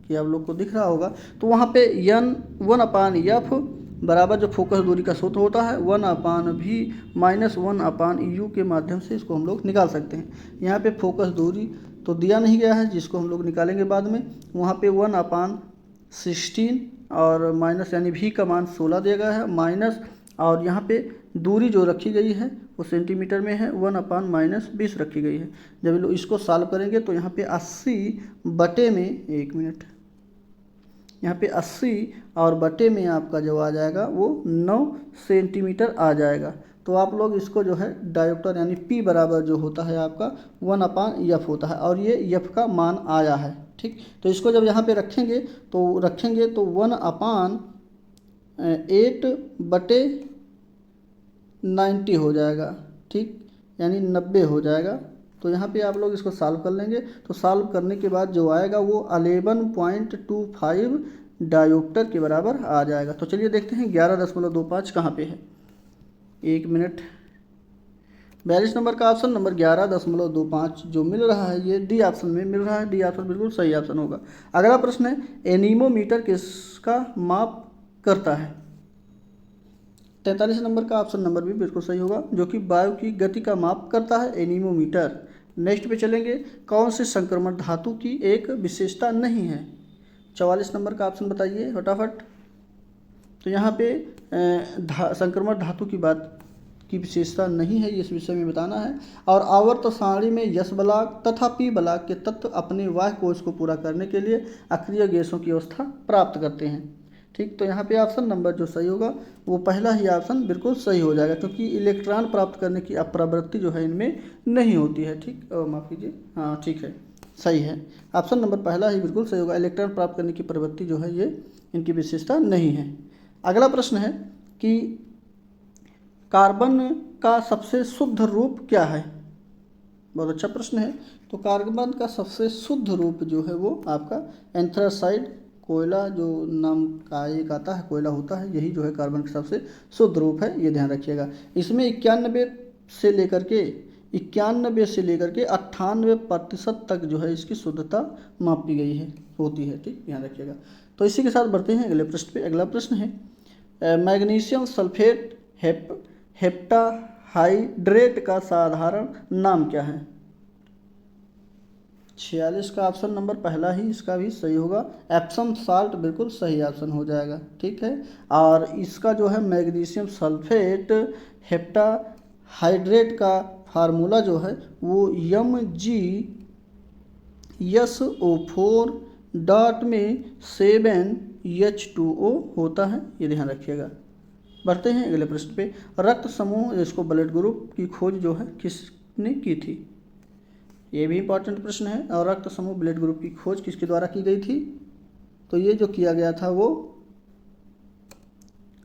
कि आप लोग को दिख रहा होगा। तो वहाँ पे n 1/f बराबर जो फोकस दूरी का सूत्र होता है 1/v माइनस 1/u के माध्यम से इसको हम लोग निकाल सकते हैं। यहाँ पे फोकस दूरी तो दिया नहीं गया है, जिसको हम लोग निकालेंगे बाद में। वहाँ पे 1/16 और माइनस यानी v का मान 16 दिया गया है, माइनस और यहाँ पे दूरी जो रखी गई है वो सेंटीमीटर में है, 1/-20 रखी गई है। जब इसको सॉल्व करेंगे तो यहाँ पे 80 बटे में 1 मिनट, यहाँ पे 80 और बटे में आपका जो आ जाएगा वो 9 सेंटीमीटर आ जाएगा। तो आप लोग इसको जो है डायोप्टर यानी P बराबर जो होता है आपका 1/f होता है, और ये f का मान आया है। ठीक, तो इसको जब यहाँ पे रखेंगे तो 1/8/90 हो जाएगा। ठीक, यानी 90 हो जाएगा। तो यहाँ पे आप लोग इसको सॉल्व कर लेंगे, तो सॉल्व करने के बाद जो आएगा वो 11.25 डायोप्टर के बराबर आ जाएगा। तो चलिए देखते हैं 11.25 कहाँ पे है। 1 मिनट। 42 नंबर का ऑप्शन नंबर 11.25 जो मिल रहा है ये डी ऑप्शन में मिल रहा है। डी ऑप्शन बिल्कुल सही ऑप्शन होगा। अगला प्रश्न है, एनीमोमीटर किसका माप करता है? 43 नंबर का ऑप्शन नंबर भी बिल्कुल सही होगा, जो कि वायु की गति का माप करता है एनीमोमीटर। नेक्स्ट पे चलेंगे, कौन से संक्रमण धातु की एक विशेषता नहीं है? 44 नंबर का ऑप्शन बताइए फटाफट। तो यहाँ पे संक्रमण धातु की बात की विशेषता नहीं है, इस विषय में बताना है। और आवर्त सारणी में यश बलाक तथा पी बलाक के तत्व अपने वाह्य कोश को पूरा करने के लिए अक्रिय गैसों की अवस्था प्राप्त करते हैं। ठीक, तो यहाँ पे ऑप्शन नंबर जो सही होगा वो पहला ही ऑप्शन बिल्कुल सही हो जाएगा, क्योंकि इलेक्ट्रॉन प्राप्त करने की अप्रवृत्ति जो है इनमें नहीं होती है। ठीक, माफ़ कीजिए, हाँ ठीक है, सही है। ऑप्शन नंबर पहला ही बिल्कुल सही होगा, इलेक्ट्रॉन प्राप्त करने की प्रवृत्ति जो है ये इनकी विशेषता नहीं है। अगला प्रश्न है कि कार्बन का सबसे शुद्ध रूप क्या है? बहुत अच्छा प्रश्न है। तो कार्बन का सबसे शुद्ध रूप जो है वो आपका एंथ्रासाइड, कोयला जो नाम का एक आता है कोयला होता है, यही जो है कार्बन का सबसे शुद्ध रूप है, ये ध्यान रखिएगा। इसमें 91 से लेकर के 98% तक जो है इसकी शुद्धता मापी गई है होती है। ठीक, ध्यान रखिएगा। तो इसी के साथ बढ़ते हैं अगले प्रश्न पे। अगला प्रश्न है, मैग्नीशियम सल्फेट हेप्टाहाइड्रेट का साधारण नाम क्या है? 46 का ऑप्शन नंबर पहला ही इसका भी सही होगा, एप्सम साल्ट बिल्कुल सही ऑप्शन हो जाएगा। ठीक है, और इसका जो है मैग्नीशियम सल्फेट हेप्टाहाइड्रेट का फार्मूला जो है वो MgSO4 डॉट में 7H2O होता है, ये ध्यान रखिएगा। बढ़ते हैं अगले प्रश्न पे। रक्त समूह इसको ब्लड ग्रुप की खोज जो है किसने की थी? ये भी इंपॉर्टेंट प्रश्न है। और रक्त समूह ब्लड ग्रुप की खोज किसके द्वारा की गई थी? तो ये जो किया गया था वो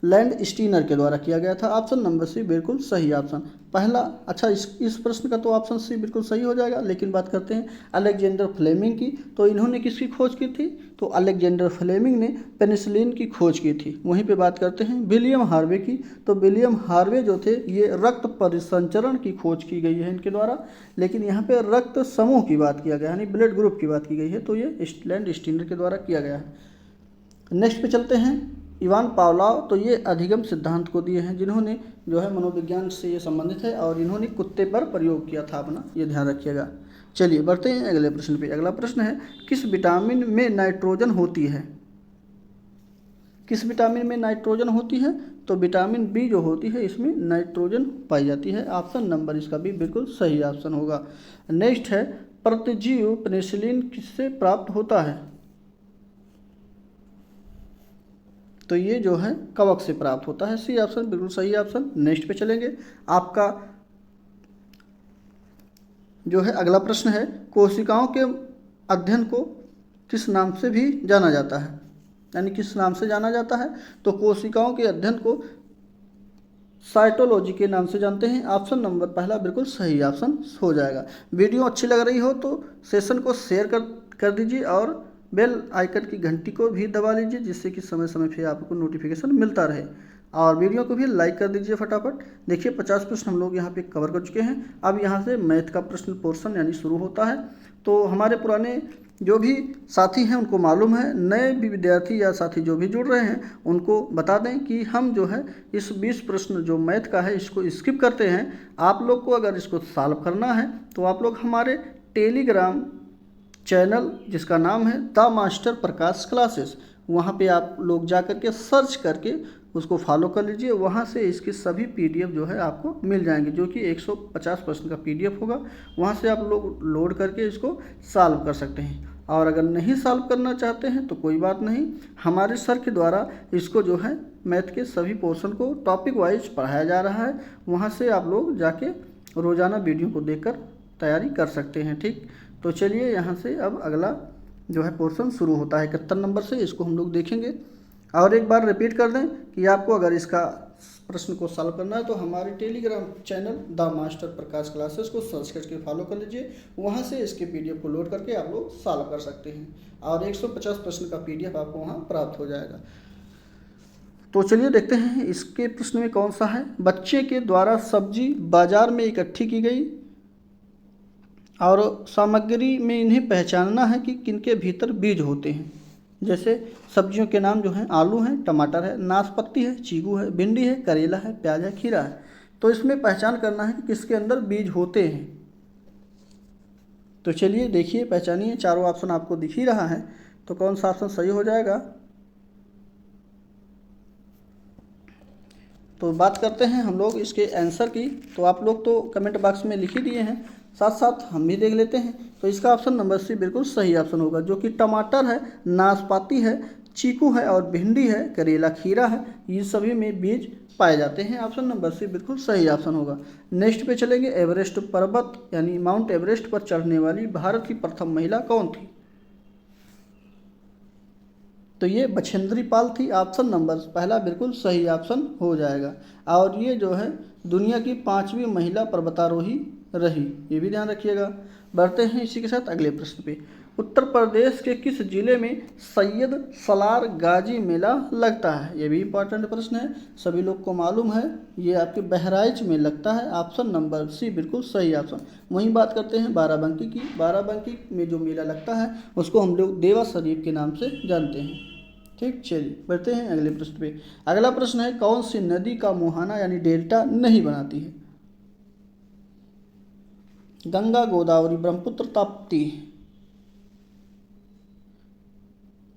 लैंड स्टीनर के द्वारा किया गया था। ऑप्शन नंबर सी बिल्कुल सही ऑप्शन पहला। अच्छा, इस प्रश्न का तो ऑप्शन सी बिल्कुल सही हो जाएगा। लेकिन बात करते हैं अलेक्जेंडर फ्लेमिंग की। तो इन्होंने किसकी खोज की थी? तो अलेक्जेंडर फ्लेमिंग ने पेनिसिलिन की खोज की थी। वहीं पे बात करते हैं विलियम हार्वे की। तो विलियम हार्वे जो थे ये रक्त परिसंचरण की खोज की गई है इनके द्वारा। लेकिन यहाँ पे रक्त समूह की बात किया गया, यानी ब्लड ग्रुप की बात की गई है, तो ये लैंड स्टीनर के द्वारा किया गया है। नेक्स्ट पे चलते हैं, इवान पावलोव। तो ये अधिगम सिद्धांत को दिए हैं, जिन्होंने जो है मनोविज्ञान से ये संबंधित है, और इन्होंने कुत्ते पर प्रयोग किया था अपना, ये ध्यान रखिएगा। चलिए बढ़ते हैं अगले प्रश्न पे। अगला प्रश्न है, किस विटामिन में नाइट्रोजन होती है? किस विटामिन में नाइट्रोजन होती है? तो विटामिन बी जो होती है इसमें नाइट्रोजन पाई जाती है। ऑप्शन नंबर इसका भी बिल्कुल सही ऑप्शन होगा। नेक्स्ट है, प्रतिजीव पेनिसिलिन किससे प्राप्त होता है? तो ये जो है कवक से प्राप्त होता है। सी ऑप्शन बिल्कुल सही ऑप्शन। नेक्स्ट पे चलेंगे, आपका जो है अगला प्रश्न है, कोशिकाओं के अध्ययन को किस नाम से भी जाना जाता है? यानी किस नाम से जाना जाता है? तो कोशिकाओं के अध्ययन को साइटोलॉजी के नाम से जानते हैं। ऑप्शन नंबर पहला बिल्कुल सही ऑप्शन हो जाएगा। वीडियो अच्छी लग रही हो तो सेशन को शेयर कर दीजिए, और बेल आइकन की घंटी को भी दबा लीजिए, जिससे कि समय समय पे आपको नोटिफिकेशन मिलता रहे। और वीडियो को भी लाइक कर दीजिए फटाफट। देखिए 50 प्रश्न हम लोग यहाँ पे कवर कर चुके हैं। अब यहाँ से मैथ का प्रश्न पोर्शन यानी शुरू होता है। तो हमारे पुराने जो भी साथी हैं उनको मालूम है, नए भी विद्यार्थी या साथी जो भी जुड़ रहे हैं उनको बता दें कि हम जो है इस 20 प्रश्न जो मैथ का है इसको स्किप करते हैं। आप लोग को अगर इसको सॉल्व करना है तो आप लोग हमारे टेलीग्राम चैनल जिसका नाम है द मास्टर प्रकाश क्लासेस, वहाँ पे आप लोग जा कर के सर्च करके उसको फॉलो कर लीजिए। वहाँ से इसके सभी पीडीएफ जो है आपको मिल जाएंगे, जो कि 150 प्रश्न का पीडीएफ होगा। वहाँ से आप लोग लोड करके इसको सॉल्व कर सकते हैं। और अगर नहीं सॉल्व करना चाहते हैं तो कोई बात नहीं, हमारे सर के द्वारा इसको जो है मैथ के सभी पोर्शन को टॉपिक वाइज पढ़ाया जा रहा है। वहाँ से आप लोग जाके रोज़ाना वीडियो को देखकर तैयारी कर सकते हैं। ठीक, तो चलिए यहाँ से अब अगला जो है पोर्शन शुरू होता है 71 नंबर से, इसको हम लोग देखेंगे। और एक बार रिपीट कर दें कि आपको अगर इसका प्रश्न को सॉल्व करना है तो हमारे Telegram channel the master Prakash classes को सर्च करके फॉलो कर लीजिए। वहाँ से इसके पीडीएफ को लोड करके आप लोग सॉल्व कर सकते हैं और 150 प्रश्न का पीडीएफ आपको वहाँ प्राप्त हो जाएगा। तो चलिए देखते हैं इसके प्रश्न में कौन सा है। बच्चे के द्वारा सब्जी बाजार में इकट्ठी की गई और सामग्री में इन्हें पहचानना है कि किनके भीतर बीज होते हैं। जैसे सब्जियों के नाम जो हैं आलू है, टमाटर है, नाशपाती है, चीकू है, भिंडी है, करेला है, प्याज है, खीरा है। तो इसमें पहचान करना है कि किसके अंदर बीज होते हैं। तो चलिए देखिए, पहचानिए। चारों ऑप्शन आपको दिख ही रहा है, तो कौन सा ऑप्शन सही हो जाएगा। तो बात करते हैं हम लोग इसके आंसर की। तो आप लोग तो कमेंट बॉक्स में लिख ही दिए हैं, साथ साथ हम भी देख लेते हैं। तो इसका ऑप्शन नंबर सी बिल्कुल सही ऑप्शन होगा, जो कि टमाटर है, नाशपाती है, चीकू है और भिंडी है, करेला, खीरा है, ये सभी में बीज पाए जाते हैं। ऑप्शन नंबर सी बिल्कुल सही ऑप्शन होगा। नेक्स्ट पे चलेंगे। एवरेस्ट पर्वत यानी माउंट एवरेस्ट पर चढ़ने वाली भारत की प्रथम महिला कौन थी। तो ये बछेंद्री पाल थी। ऑप्शन नंबर पहला बिल्कुल सही ऑप्शन हो जाएगा। और ये जो है दुनिया की 5वीं महिला पर्वतारोही रही, ये भी ध्यान रखिएगा। बढ़ते हैं इसी के साथ अगले प्रश्न पे। उत्तर प्रदेश के किस जिले में सैयद सलार गाजी मेला लगता है। ये भी इंपॉर्टेंट प्रश्न है, सभी लोग को मालूम है। ये आपके बहराइच में लगता है। ऑप्शन नंबर सी बिल्कुल सही ऑप्शन। वहीं बात करते हैं बाराबंकी की। बाराबंकी में जो मेला लगता है उसको हम लोग देवा शरीफ के नाम से जानते हैं। ठीक, चलिए बढ़ते हैं अगले प्रश्न पे। अगला प्रश्न है, कौन सी नदी का मुहाना यानी डेल्टा नहीं बनाती है। गंगा, गोदावरी, ब्रह्मपुत्र, ताप्ती।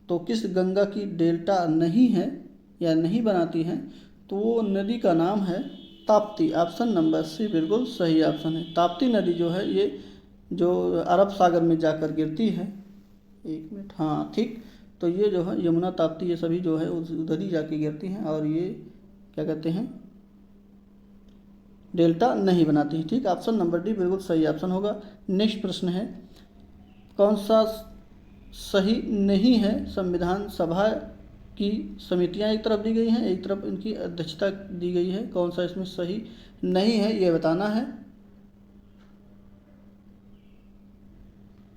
तो किस गंगा की डेल्टा नहीं है या नहीं बनाती है, तो वो नदी का नाम है ताप्ती। ऑप्शन नंबर सी बिल्कुल सही ऑप्शन है। ताप्ती नदी जो है ये जो अरब सागर में जाकर गिरती है, एक मिनट, हाँ ठीक, तो ये जो है यमुना, ताप्ती, ये सभी जो है उधर ही जाके गिरती हैं और ये क्या कहते हैं डेल्टा नहीं बनाती है। ठीक, ऑप्शन नंबर डी बिल्कुल सही ऑप्शन होगा। नेक्स्ट प्रश्न है, कौन सा सही नहीं है। संविधान सभा की समितियां एक तरफ दी गई हैं, एक तरफ इनकी अध्यक्षता दी गई है। कौन सा इसमें सही नहीं है ये बताना है।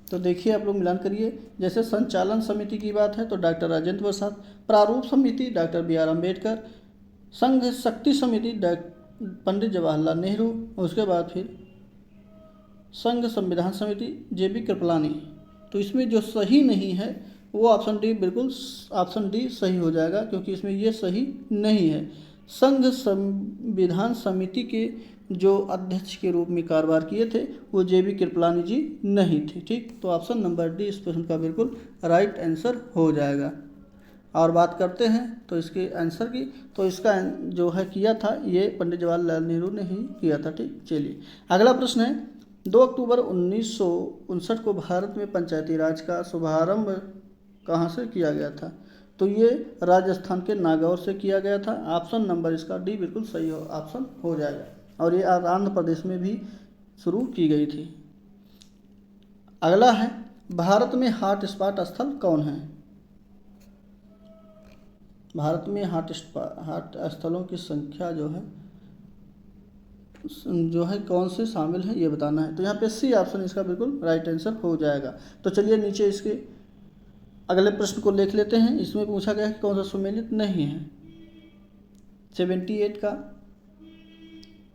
तो देखिए आप लोग मिलान करिए। जैसे संचालन समिति की बात है तो डॉक्टर राजेंद्र प्रसाद, प्रारूप समिति डॉक्टर बी आर अम्बेडकर, संघ शक्ति समिति पंडित जवाहरलाल नेहरू, उसके बाद फिर संघ संविधान समिति जे बी कृपलानी। तो इसमें जो सही नहीं है वो ऑप्शन डी बिल्कुल ऑप्शन डी सही हो जाएगा, क्योंकि इसमें ये सही नहीं है। संघ संविधान समिति के जो अध्यक्ष के रूप में कारोबार किए थे वो जे बी कृपलानी जी नहीं थे। ठीक, तो ऑप्शन नंबर डी इस प्रश्न का बिल्कुल राइट आंसर हो जाएगा। और बात करते हैं तो इसके आंसर की, तो इसका जो है किया था ये पंडित जवाहरलाल नेहरू ने ही किया था। ठीक, चलिए अगला प्रश्न है, 2 अक्टूबर 1959 को भारत में पंचायती राज का शुभारंभ कहाँ से किया गया था। तो ये राजस्थान के नागौर से किया गया था। ऑप्शन नंबर इसका डी बिल्कुल सही ऑप्शन हो जाएगा। और ये आंध्र प्रदेश में भी शुरू की गई थी। अगला है, भारत में हॉट स्पॉट स्थल कौन है। भारत में हॉट स्थलों की संख्या जो है कौन से शामिल है ये बताना है। तो यहाँ पे सी ऑप्शन इसका बिल्कुल राइट आंसर हो जाएगा। तो चलिए नीचे इसके अगले प्रश्न को लिख लेते हैं। इसमें पूछा गया है कि कौन सा सुमेलित नहीं है। 78 का।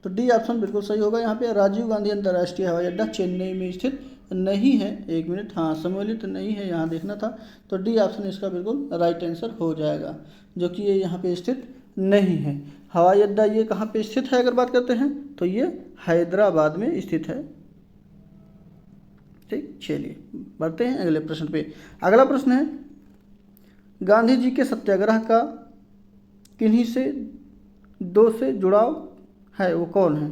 तो डी ऑप्शन बिल्कुल सही होगा। यहाँ पे राजीव गांधी अंतर्राष्ट्रीय हवाई अड्डा चेन्नई में स्थित नहीं है। एक मिनट, हाँ सम्मिलित नहीं है, यहाँ देखना था। तो डी ऑप्शन इसका बिल्कुल राइट आंसर हो जाएगा, जो कि ये यहाँ पे स्थित नहीं है। हवाई अड्डा ये कहाँ पे स्थित है अगर बात करते हैं तो ये हैदराबाद में स्थित है। ठीक, चलिए बढ़ते हैं अगले प्रश्न पे। अगला प्रश्न है, गांधी जी के सत्याग्रह का किन्हीं से दो से जुड़ाव है, वो कौन है?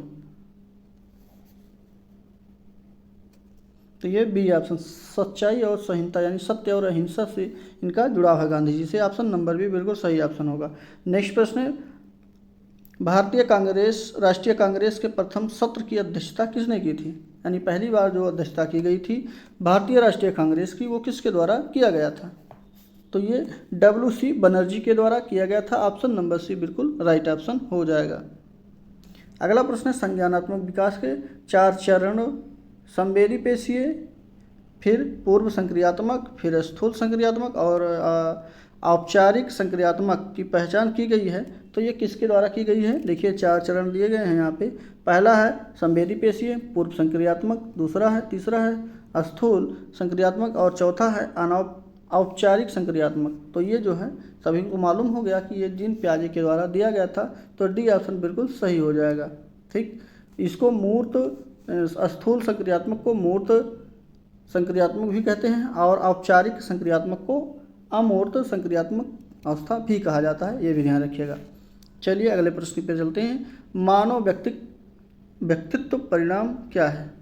तो ये बी ऑप्शन, सच्चाई और संहिता यानी सत्य और अहिंसा से इनका जुड़ाव है गांधी जी से। ऑप्शन नंबर बी बिल्कुल सही ऑप्शन होगा। नेक्स्ट प्रश्न है, राष्ट्रीय कांग्रेस के प्रथम सत्र की अध्यक्षता किसने की थी? यानी पहली बार जो अध्यक्षता की गई थी भारतीय राष्ट्रीय कांग्रेस की, वो किसके द्वारा किया गया था? तो ये WC बनर्जी के द्वारा किया गया था। ऑप्शन नंबर सी बिल्कुल राइट ऑप्शन हो जाएगा। अगला प्रश्न है, संज्ञानात्मक विकास के 4 चरण संवेदी पेशीय, फिर पूर्व संक्रियात्मक, फिर स्थूल संक्रियात्मक और औपचारिक संक्रियात्मक की पहचान की गई है। तो ये किसके द्वारा की गई है? देखिए 4 चरण दिए गए हैं यहाँ पे। पहला है संवेदी पेशीय, पूर्व संक्रियात्मक, दूसरा है, तीसरा है स्थूल संक्रियात्मक और चौथा है औपचारिक संक्रियात्मक। तो ये जो है सभी को मालूम हो गया कि ये जीन पियाजे के द्वारा दिया गया था। तो डी ऑप्शन बिल्कुल सही हो जाएगा। ठीक, इसको मूर्त स्थूल संक्रियात्मक को मूर्त संक्रियात्मक भी कहते हैं और औपचारिक संक्रियात्मक को अमूर्त संक्रियात्मक अवस्था भी कहा जाता है, ये भी ध्यान रखिएगा। चलिए अगले प्रश्न पर चलते हैं। मानव व्यक्तित्व परिणाम क्या है?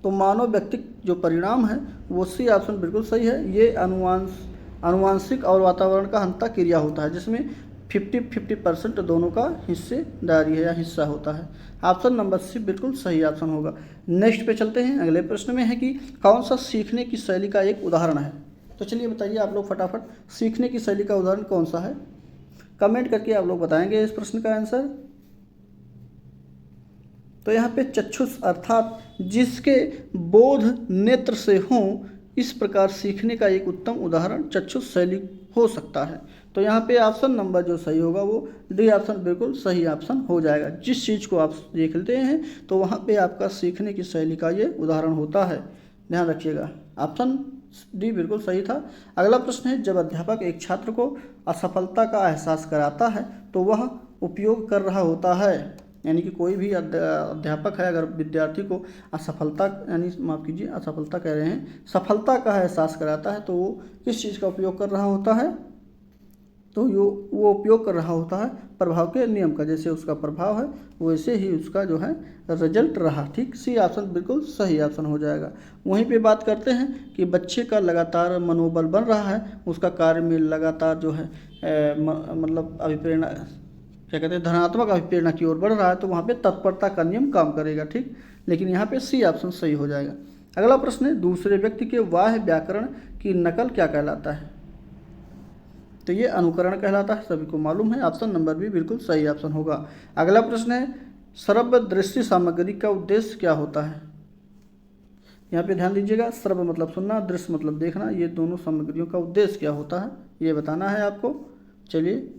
तो मानव व्यक्तित्व जो परिणाम है वो सी ऑप्शन बिल्कुल सही है। ये अनुवांशिक और वातावरण का अंतः क्रिया होता है, जिसमें 50-50% दोनों का हिस्सेदारी है या हिस्सा होता है। ऑप्शन नंबर सी बिल्कुल सही ऑप्शन होगा। नेक्स्ट पे चलते हैं। अगले प्रश्न में है कि कौन सा सीखने की शैली का एक उदाहरण है? तो चलिए बताइए आप लोग फटाफट, सीखने की शैली का उदाहरण कौन सा है? कमेंट करके आप लोग बताएंगे इस प्रश्न का आंसर। तो यहाँ पे चक्षुष अर्थात जिसके बोध नेत्र से हों, इस प्रकार सीखने का एक उत्तम उदाहरण चक्षुष शैली हो सकता है। तो यहाँ पे ऑप्शन नंबर जो सही होगा वो डी ऑप्शन बिल्कुल सही ऑप्शन हो जाएगा। जिस चीज़ को आप देखते हैं तो वहाँ पे आपका सीखने की शैली का ये उदाहरण होता है, ध्यान रखिएगा। ऑप्शन डी बिल्कुल सही था। अगला प्रश्न है, जब अध्यापक एक छात्र को असफलता का एहसास कराता है तो वह उपयोग कर रहा होता है। यानी कि कोई भी अध्यापक है, अगर विद्यार्थी को असफलता यानी माफ़ कीजिए असफलता कह रहे हैं, सफलता का एहसास कराता है तो वो किस चीज़ का उपयोग कर रहा होता है? तो वो उपयोग कर रहा होता है प्रभाव के नियम का। जैसे उसका प्रभाव है वैसे ही उसका जो है रिजल्ट रहा। ठीक, सी ऑप्शन बिल्कुल सही ऑप्शन हो जाएगा। वहीं पे बात करते हैं कि बच्चे का लगातार मनोबल बन रहा है, उसका कार्य में लगातार जो है मतलब अभिप्रेरणा क्या कहते हैं, धनात्मक अभिप्रेरणा की ओर बढ़ रहा है, तो वहाँ पे तत्परता का नियम काम करेगा। ठीक, लेकिन यहाँ पे सी ऑप्शन सही हो जाएगा। अगला प्रश्न है, दूसरे व्यक्ति के बाह्य व्याकरण की नकल क्या कहलाता है? तो ये अनुकरण कहलाता है, सभी को मालूम है। ऑप्शन नंबर भी बिल्कुल सही ऑप्शन होगा। अगला प्रश्न है, श्रव्य दृश्य सामग्री का उद्देश्य क्या होता है? यहाँ पे ध्यान दीजिएगा, श्रव्य मतलब सुनना, दृश्य मतलब देखना, ये दोनों सामग्रियों का उद्देश्य क्या होता है ये बताना है आपको। चलिए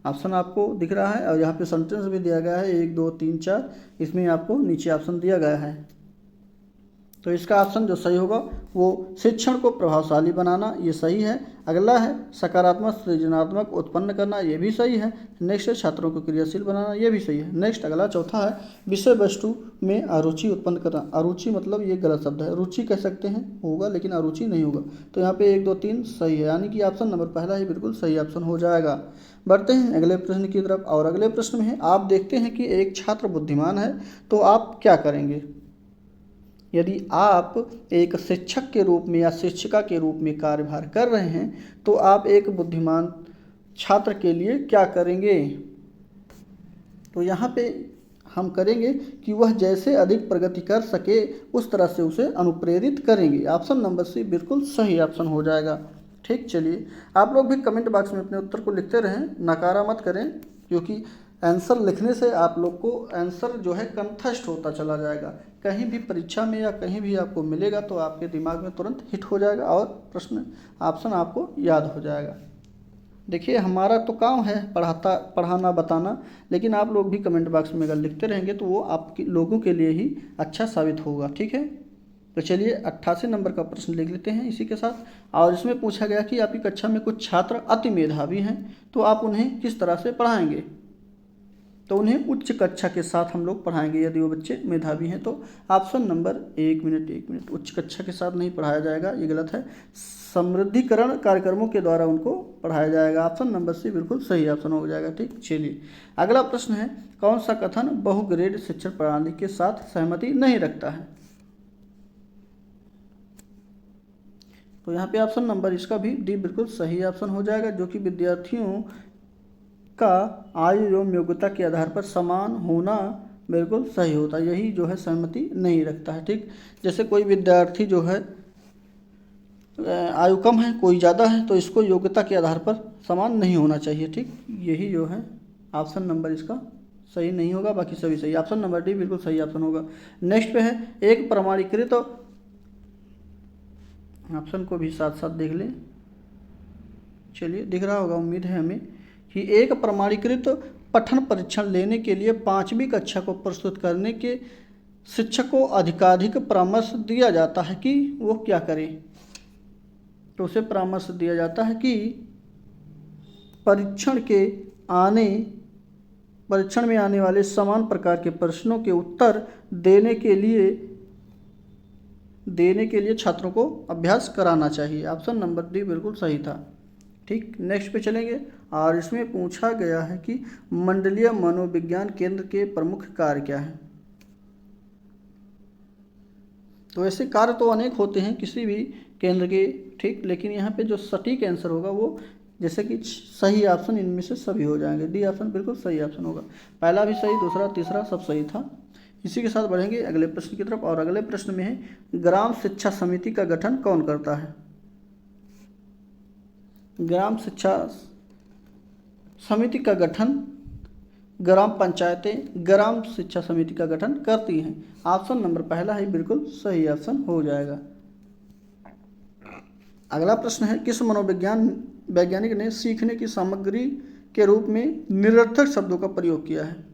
ऑप्शन आपको दिख रहा है और यहाँ पे सेंटेंस भी दिया गया है 1 2 3 4, इसमें आपको नीचे ऑप्शन दिया गया है। तो इसका ऑप्शन जो सही होगा वो शिक्षण को प्रभावशाली बनाना, ये सही है। अगला है सकारात्मक सृजनात्मक उत्पन्न करना, ये भी सही है। नेक्स्ट है छात्रों को क्रियाशील बनाना, ये भी सही है। नेक्स्ट अगला चौथा है विषय वस्तु में अरुचि उत्पन्न करना। अरुचि मतलब ये गलत शब्द है, रुचि कह सकते हैं होगा लेकिन अरुचि नहीं होगा। तो यहाँ पे 1 2 3 सही है, यानी कि ऑप्शन नंबर पहला ही बिल्कुल सही ऑप्शन हो जाएगा। बढ़ते हैं अगले प्रश्न की तरफ। और अगले प्रश्न में है, आप देखते हैं कि एक छात्र बुद्धिमान है तो आप क्या करेंगे? यदि आप एक शिक्षक के रूप में या शिक्षिका के रूप में कार्यभार कर रहे हैं तो आप एक बुद्धिमान छात्र के लिए क्या करेंगे? तो यहाँ पे हम करेंगे कि वह जैसे अधिक प्रगति कर सके उस तरह से उसे अनुप्रेरित करेंगे। ऑप्शन नंबर सी बिल्कुल सही ऑप्शन हो जाएगा। ठीक, चलिए आप लोग भी कमेंट बॉक्स में अपने उत्तर को लिखते रहें, नकारा मत करें, क्योंकि आंसर लिखने से आप लोग को आंसर जो है कंठस्थ होता चला जाएगा। कहीं भी परीक्षा में या कहीं भी आपको मिलेगा तो आपके दिमाग में तुरंत हिट हो जाएगा और प्रश्न ऑप्शन आपको याद हो जाएगा। देखिए हमारा तो काम है पढ़ाना बताना, लेकिन आप लोग भी कमेंट बॉक्स में अगर लिखते रहेंगे तो वो आपके लोगों के लिए ही अच्छा साबित होगा। ठीक है, तो चलिए 88 नंबर का प्रश्न लिख लेते हैं इसी के साथ। और इसमें पूछा गया कि आपकी कक्षा में कुछ छात्र अति मेधावी हैं, तो आप उन्हें किस तरह से पढ़ाएंगे। तो उन्हें उच्च कक्षा के साथ हम लोग पढ़ाएंगे यदि वो बच्चे मेधावी हैं तो। ऑप्शन नंबर एक मिनट, उच्च कक्षा के साथ नहीं पढ़ाया जाएगा, ये गलत है। समृद्धिकरण कार्यक्रमों के द्वारा उनको पढ़ाया जाएगा। ऑप्शन नंबर सी बिल्कुल सही ऑप्शन हो जाएगा। ठीक, चलिए अगला प्रश्न है, कौन सा कथन बहुग्रेड शिक्षण प्रणाली के साथ सहमति नहीं रखता है। तो यहाँ पे ऑप्शन नंबर इसका भी डी बिल्कुल सही ऑप्शन हो जाएगा, जो कि विद्यार्थियों का आयु एवं योग्यता के आधार पर समान होना बिल्कुल सही होता है, यही जो है सहमति नहीं रखता है। ठीक, जैसे कोई विद्यार्थी जो है आयु कम है, कोई ज़्यादा है, तो इसको योग्यता के आधार पर समान नहीं होना चाहिए। ठीक, यही जो है ऑप्शन नंबर इसका सही नहीं होगा, बाकी सभी सही। ऑप्शन नंबर डी बिल्कुल सही ऑप्शन होगा। नेक्स्ट पे है, एक प्रमाणीकृत, ऑप्शन को भी साथ साथ देख लें, चलिए दिख रहा होगा उम्मीद है हमें, कि एक प्रमाणीकृत पठन परीक्षण लेने के लिए 5वीं कक्षा को प्रस्तुत करने के शिक्षक को अधिकाधिक परामर्श दिया जाता है कि वो क्या करे। तो उसे परामर्श दिया जाता है कि परीक्षण में आने वाले समान प्रकार के प्रश्नों के उत्तर देने के लिए छात्रों को अभ्यास कराना चाहिए। ऑप्शन नंबर डी बिल्कुल सही था। ठीक, नेक्स्ट पे चलेंगे, और इसमें पूछा गया है कि मंडलीय मनोविज्ञान केंद्र के प्रमुख कार्य क्या है। तो ऐसे कार्य तो अनेक होते हैं किसी भी केंद्र के। ठीक, लेकिन यहाँ पे जो सटीक आंसर होगा वो, जैसे कि सही ऑप्शन इनमें से सभी हो जाएंगे। डी ऑप्शन बिल्कुल सही ऑप्शन होगा, पहला भी सही, दूसरा तीसरा सब सही था। इसी के साथ बढ़ेंगे अगले प्रश्न की तरफ, और अगले प्रश्न में है, ग्राम शिक्षा समिति का गठन कौन करता है। ग्राम शिक्षा समिति का गठन ग्राम पंचायतें ग्राम शिक्षा समिति का गठन करती हैं। ऑप्शन नंबर पहला ही बिल्कुल सही ऑप्शन हो जाएगा। अगला प्रश्न है, किस वैज्ञानिक ने सीखने की सामग्री के रूप में निरर्थक शब्दों का प्रयोग किया है।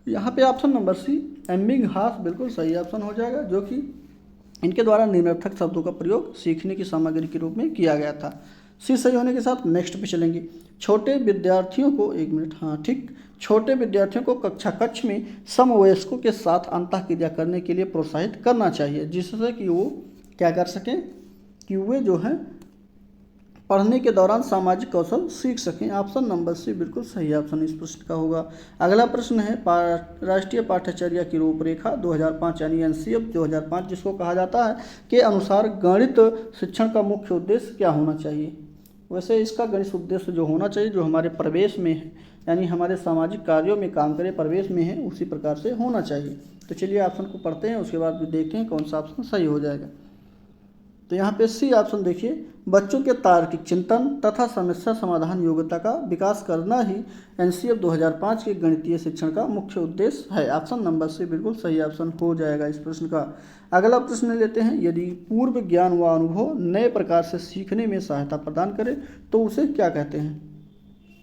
यहाँ पे ऑप्शन नंबर सी एबिंगहास बिल्कुल सही ऑप्शन हो जाएगा, जो कि इनके द्वारा निरर्थक शब्दों का प्रयोग सीखने की सामग्री के रूप में किया गया था। सी सही होने के साथ नेक्स्ट पे चलेंगे। छोटे विद्यार्थियों को, एक मिनट, हाँ ठीक, छोटे विद्यार्थियों को कक्षा कक्ष में समवयस्कों के साथ अंतःक्रिया करने के लिए प्रोत्साहित करना चाहिए, जिससे कि वो क्या कर सकें, कि वे जो है पढ़ने के दौरान सामाजिक कौशल सीख सकें। ऑप्शन नंबर सी बिल्कुल सही ऑप्शन इस प्रश्न का होगा। अगला प्रश्न है, राष्ट्रीय पाठ्यचर्या की रूपरेखा 2005 यानी एनसीएफ 2005 जिसको कहा जाता है, के अनुसार गणित शिक्षण का मुख्य उद्देश्य क्या होना चाहिए। वैसे इसका गणित उद्देश्य जो होना चाहिए, जो हमारे प्रवेश में है, यानी हमारे सामाजिक कार्यों में काम करे, प्रवेश में है, उसी प्रकार से होना चाहिए। तो चलिए ऑप्शन को पढ़ते हैं, उसके बाद भी देखते हैं कौन सा ऑप्शन सही हो जाएगा। तो यहाँ पे सी ऑप्शन देखिए, बच्चों के तार्किक चिंतन तथा समस्या समाधान योग्यता का विकास करना ही एनसीएफ 2005 के गणितीय शिक्षण का मुख्य उद्देश्य है। ऑप्शन नंबर सी बिल्कुल सही ऑप्शन हो जाएगा इस प्रश्न का। अगला प्रश्न लेते हैं, यदि पूर्व ज्ञान व अनुभव नए प्रकार से सीखने में सहायता प्रदान करे तो उसे क्या कहते हैं।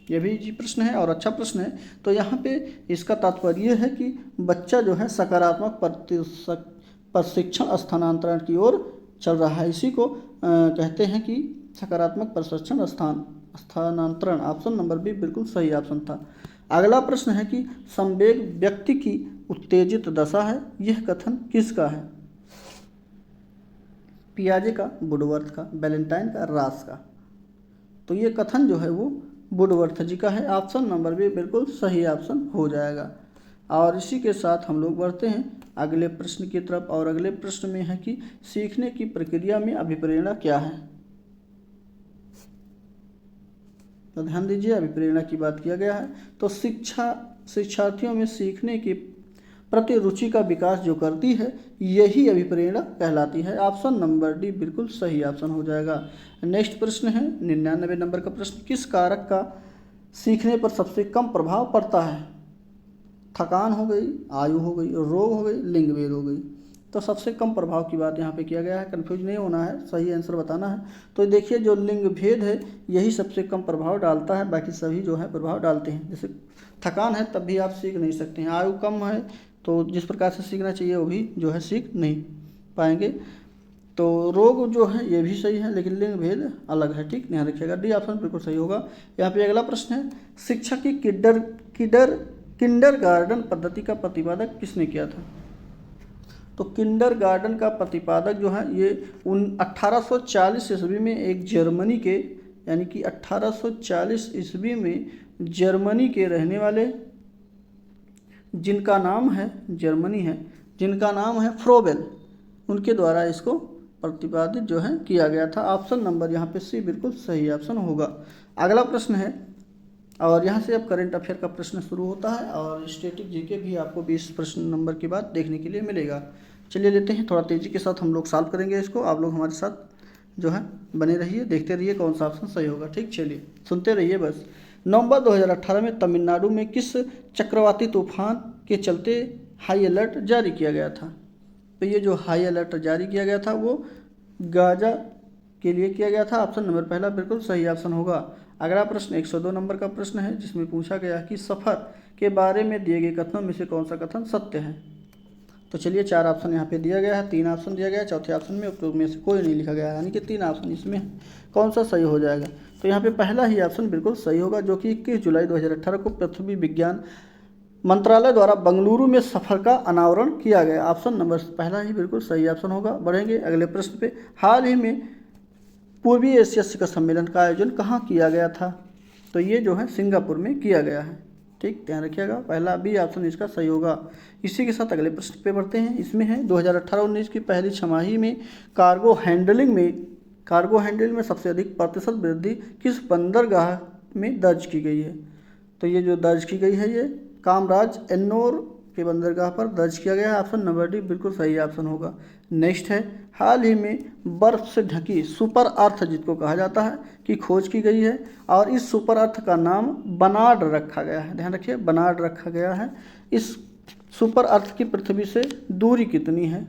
यह भी जी प्रश्न है और अच्छा प्रश्न है। तो यहाँ पे इसका तात्पर्य है कि बच्चा जो है सकारात्मक प्रशिक्षण स्थानांतरण की ओर चल रहा है, इसी को कहते हैं कि सकारात्मक प्रशिक्षण स्थानांतरण। ऑप्शन नंबर बी बिल्कुल सही ऑप्शन था। अगला प्रश्न है कि संवेग व्यक्ति की उत्तेजित दशा है, यह कथन किसका है। पियाजे का, वुडवर्थ का, वैलेंटाइन का, रास का। तो ये कथन जो है वो वुडवर्थ जी का है। ऑप्शन नंबर बी बिल्कुल सही ऑप्शन हो जाएगा। और इसी के साथ हम लोग बढ़ते हैं अगले प्रश्न की तरफ, और अगले प्रश्न में है कि सीखने की प्रक्रिया में अभिप्रेरणा क्या है। तो ध्यान दीजिए, अभिप्रेरणा की बात किया गया है। तो शिक्षार्थियों में सीखने की प्रति रुचि का विकास जो करती है, यही अभिप्रेरणा कहलाती है। ऑप्शन नंबर डी बिल्कुल सही ऑप्शन हो जाएगा। नेक्स्ट प्रश्न है 99 नंबर का प्रश्न, किस कारक का सीखने पर सबसे कम प्रभाव पड़ता है। थकान हो गई, आयु हो गई, रोग हो गई, लिंग भेद हो गई। तो सबसे कम प्रभाव की बात यहाँ पे किया गया है, कंफ्यूज नहीं होना है, सही आंसर बताना है। तो देखिए जो लिंग भेद है यही सबसे कम प्रभाव डालता है, बाकी सभी जो है प्रभाव डालते हैं। जैसे थकान है तब भी आप सीख नहीं सकते हैं, आयु कम है तो जिस प्रकार से सीखना चाहिए वो भी जो है सीख नहीं पाएंगे। तो रोग जो है ये भी सही है, लेकिन लिंग भेद अलग है, ठीक, ध्यान रखिएगा। डी ऑप्शन बिल्कुल सही होगा। यहाँ पे अगला प्रश्न है, शिक्षा की किंडरगार्टन पद्धति का प्रतिपादक किसने किया था? तो किंडरगार्टन का प्रतिपादक जो है ये 1840 ईस्वी में एक जर्मनी के, यानी कि 1840 ईस्वी में जर्मनी के रहने वाले जिनका नाम है फ्रोबेल, उनके द्वारा इसको प्रतिपादित जो है किया गया था। ऑप्शन नंबर यहाँ पे सी बिल्कुल सही ऑप्शन होगा। अगला प्रश्न है, और यहाँ से अब करंट अफेयर का प्रश्न शुरू होता है और स्टैटिक जीके भी आपको 20 प्रश्न नंबर के बाद देखने के लिए मिलेगा। चलिए लेते हैं, थोड़ा तेज़ी के साथ हम लोग सॉल्व करेंगे इसको, आप लोग हमारे साथ जो है बने रहिए, देखते रहिए कौन सा ऑप्शन सही होगा, ठीक। चलिए सुनते रहिए बस। नवंबर 2018 में तमिलनाडु में किस चक्रवाती तूफान के चलते हाई अलर्ट जारी किया गया था? तो ये जो हाई अलर्ट जारी किया गया था वो गाजा के लिए किया गया था। ऑप्शन नंबर पहला बिल्कुल सही ऑप्शन होगा। अगला प्रश्न 102 नंबर का प्रश्न है, जिसमें पूछा गया कि सफ़र के बारे में दिए गए कथनों में से कौन सा कथन सत्य है? तो चलिए 4 ऑप्शन यहाँ पे दिया गया है, 3 ऑप्शन दिया गया है, चौथे ऑप्शन में उपरोक्त में से कोई नहीं लिखा गया है, यानी कि 3 ऑप्शन इसमें कौन सा सही हो जाएगा? तो यहाँ पे पहला ही ऑप्शन बिल्कुल सही होगा, जो कि 21 जुलाई 2018 को पृथ्वी विज्ञान मंत्रालय द्वारा बेंगलुरु में सफ़र का अनावरण किया गया। ऑप्शन नंबर पहला ही बिल्कुल सही ऑप्शन होगा। बढ़ेंगे अगले प्रश्न पे। हाल ही में पूर्वी एशिया शिखर सम्मेलन का आयोजन कहाँ किया गया था? तो ये जो है सिंगापुर में किया गया है, ठीक, ध्यान रखिएगा, पहला बी ऑप्शन इसका सही होगा। इसी के साथ अगले प्रश्न पे बढ़ते हैं। इसमें है 2018-19 की पहली छमाही में कार्गो हैंडलिंग में सबसे अधिक प्रतिशत वृद्धि किस बंदरगाह में दर्ज की गई है? तो ये जो दर्ज की गई है ये कामराज एन्नोर के बंदरगाह पर दर्ज किया गया है। ऑप्शन नंबर डी बिल्कुल सही ऑप्शन होगा। नेक्स्ट है, हाल ही में बर्फ से ढकी सुपर अर्थ जिसको कहा जाता है की खोज की गई है और इस सुपर अर्थ का नाम बनार्ड रखा गया है। ध्यान रखिए, बनार्ड रखा गया है। इस सुपर अर्थ की पृथ्वी से दूरी कितनी है?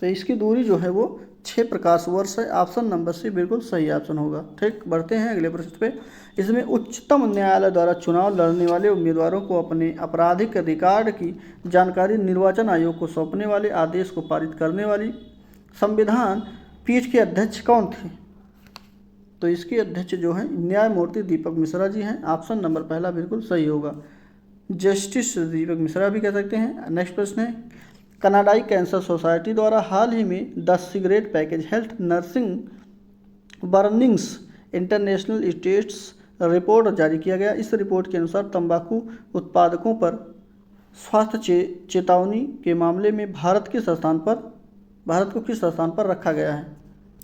तो इसकी दूरी जो है वो 6 प्रकाश वर्ष है। ऑप्शन नंबर सी बिल्कुल सही ऑप्शन होगा, ठीक। बढ़ते हैं अगले प्रश्न पे। इसमें उच्चतम न्यायालय द्वारा चुनाव लड़ने वाले उम्मीदवारों को अपने आपराधिक रिकॉर्ड की जानकारी निर्वाचन आयोग को सौंपने वाले आदेश को पारित करने वाली संविधान पीठ के अध्यक्ष कौन थे? तो इसके अध्यक्ष जो हैं न्यायमूर्ति दीपक मिश्रा जी हैं। ऑप्शन नंबर पहला बिल्कुल सही होगा, जस्टिस दीपक मिश्रा भी कह सकते हैं। नेक्स्ट प्रश्न है, कनाडाई कैंसर सोसाइटी द्वारा हाल ही में the cigarette package health nursing burnings international status report जारी किया गया। इस रिपोर्ट के अनुसार तंबाकू उत्पादकों पर स्वास्थ्य चेतावनी के मामले में भारत को किस स्थान पर रखा गया है?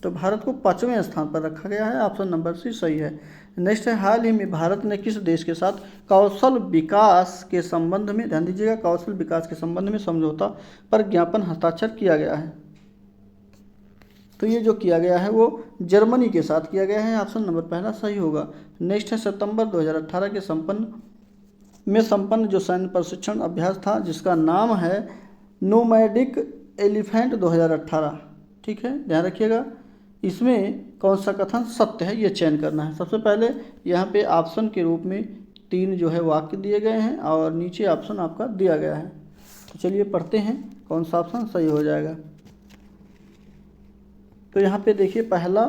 तो भारत को 5वें स्थान पर रखा गया है। ऑप्शन नंबर सी सही है। नेक्स्ट है, हाल ही में भारत ने किस देश के साथ कौशल विकास के संबंध में, ध्यान दीजिएगा, कौशल विकास के संबंध में समझौता पर ज्ञापन हस्ताक्षर किया गया है? तो ये जो किया गया है वो जर्मनी के साथ किया गया है। ऑप्शन नंबर पहला सही होगा। नेक्स्ट है, सितंबर 2018 के संपन्न जो सैन्य प्रशिक्षण अभ्यास था जिसका नाम है नोमैडिक एलिफेंट 2018, ठीक है, ध्यान रखिएगा। इसमें कौन सा कथन सत्य है ये चयन करना है। सबसे पहले यहाँ पे ऑप्शन के रूप में 3 जो है वाक्य दिए गए हैं और नीचे ऑप्शन आपका दिया गया है। तो चलिए पढ़ते हैं कौन सा ऑप्शन सही हो जाएगा। तो यहाँ पे देखिए पहला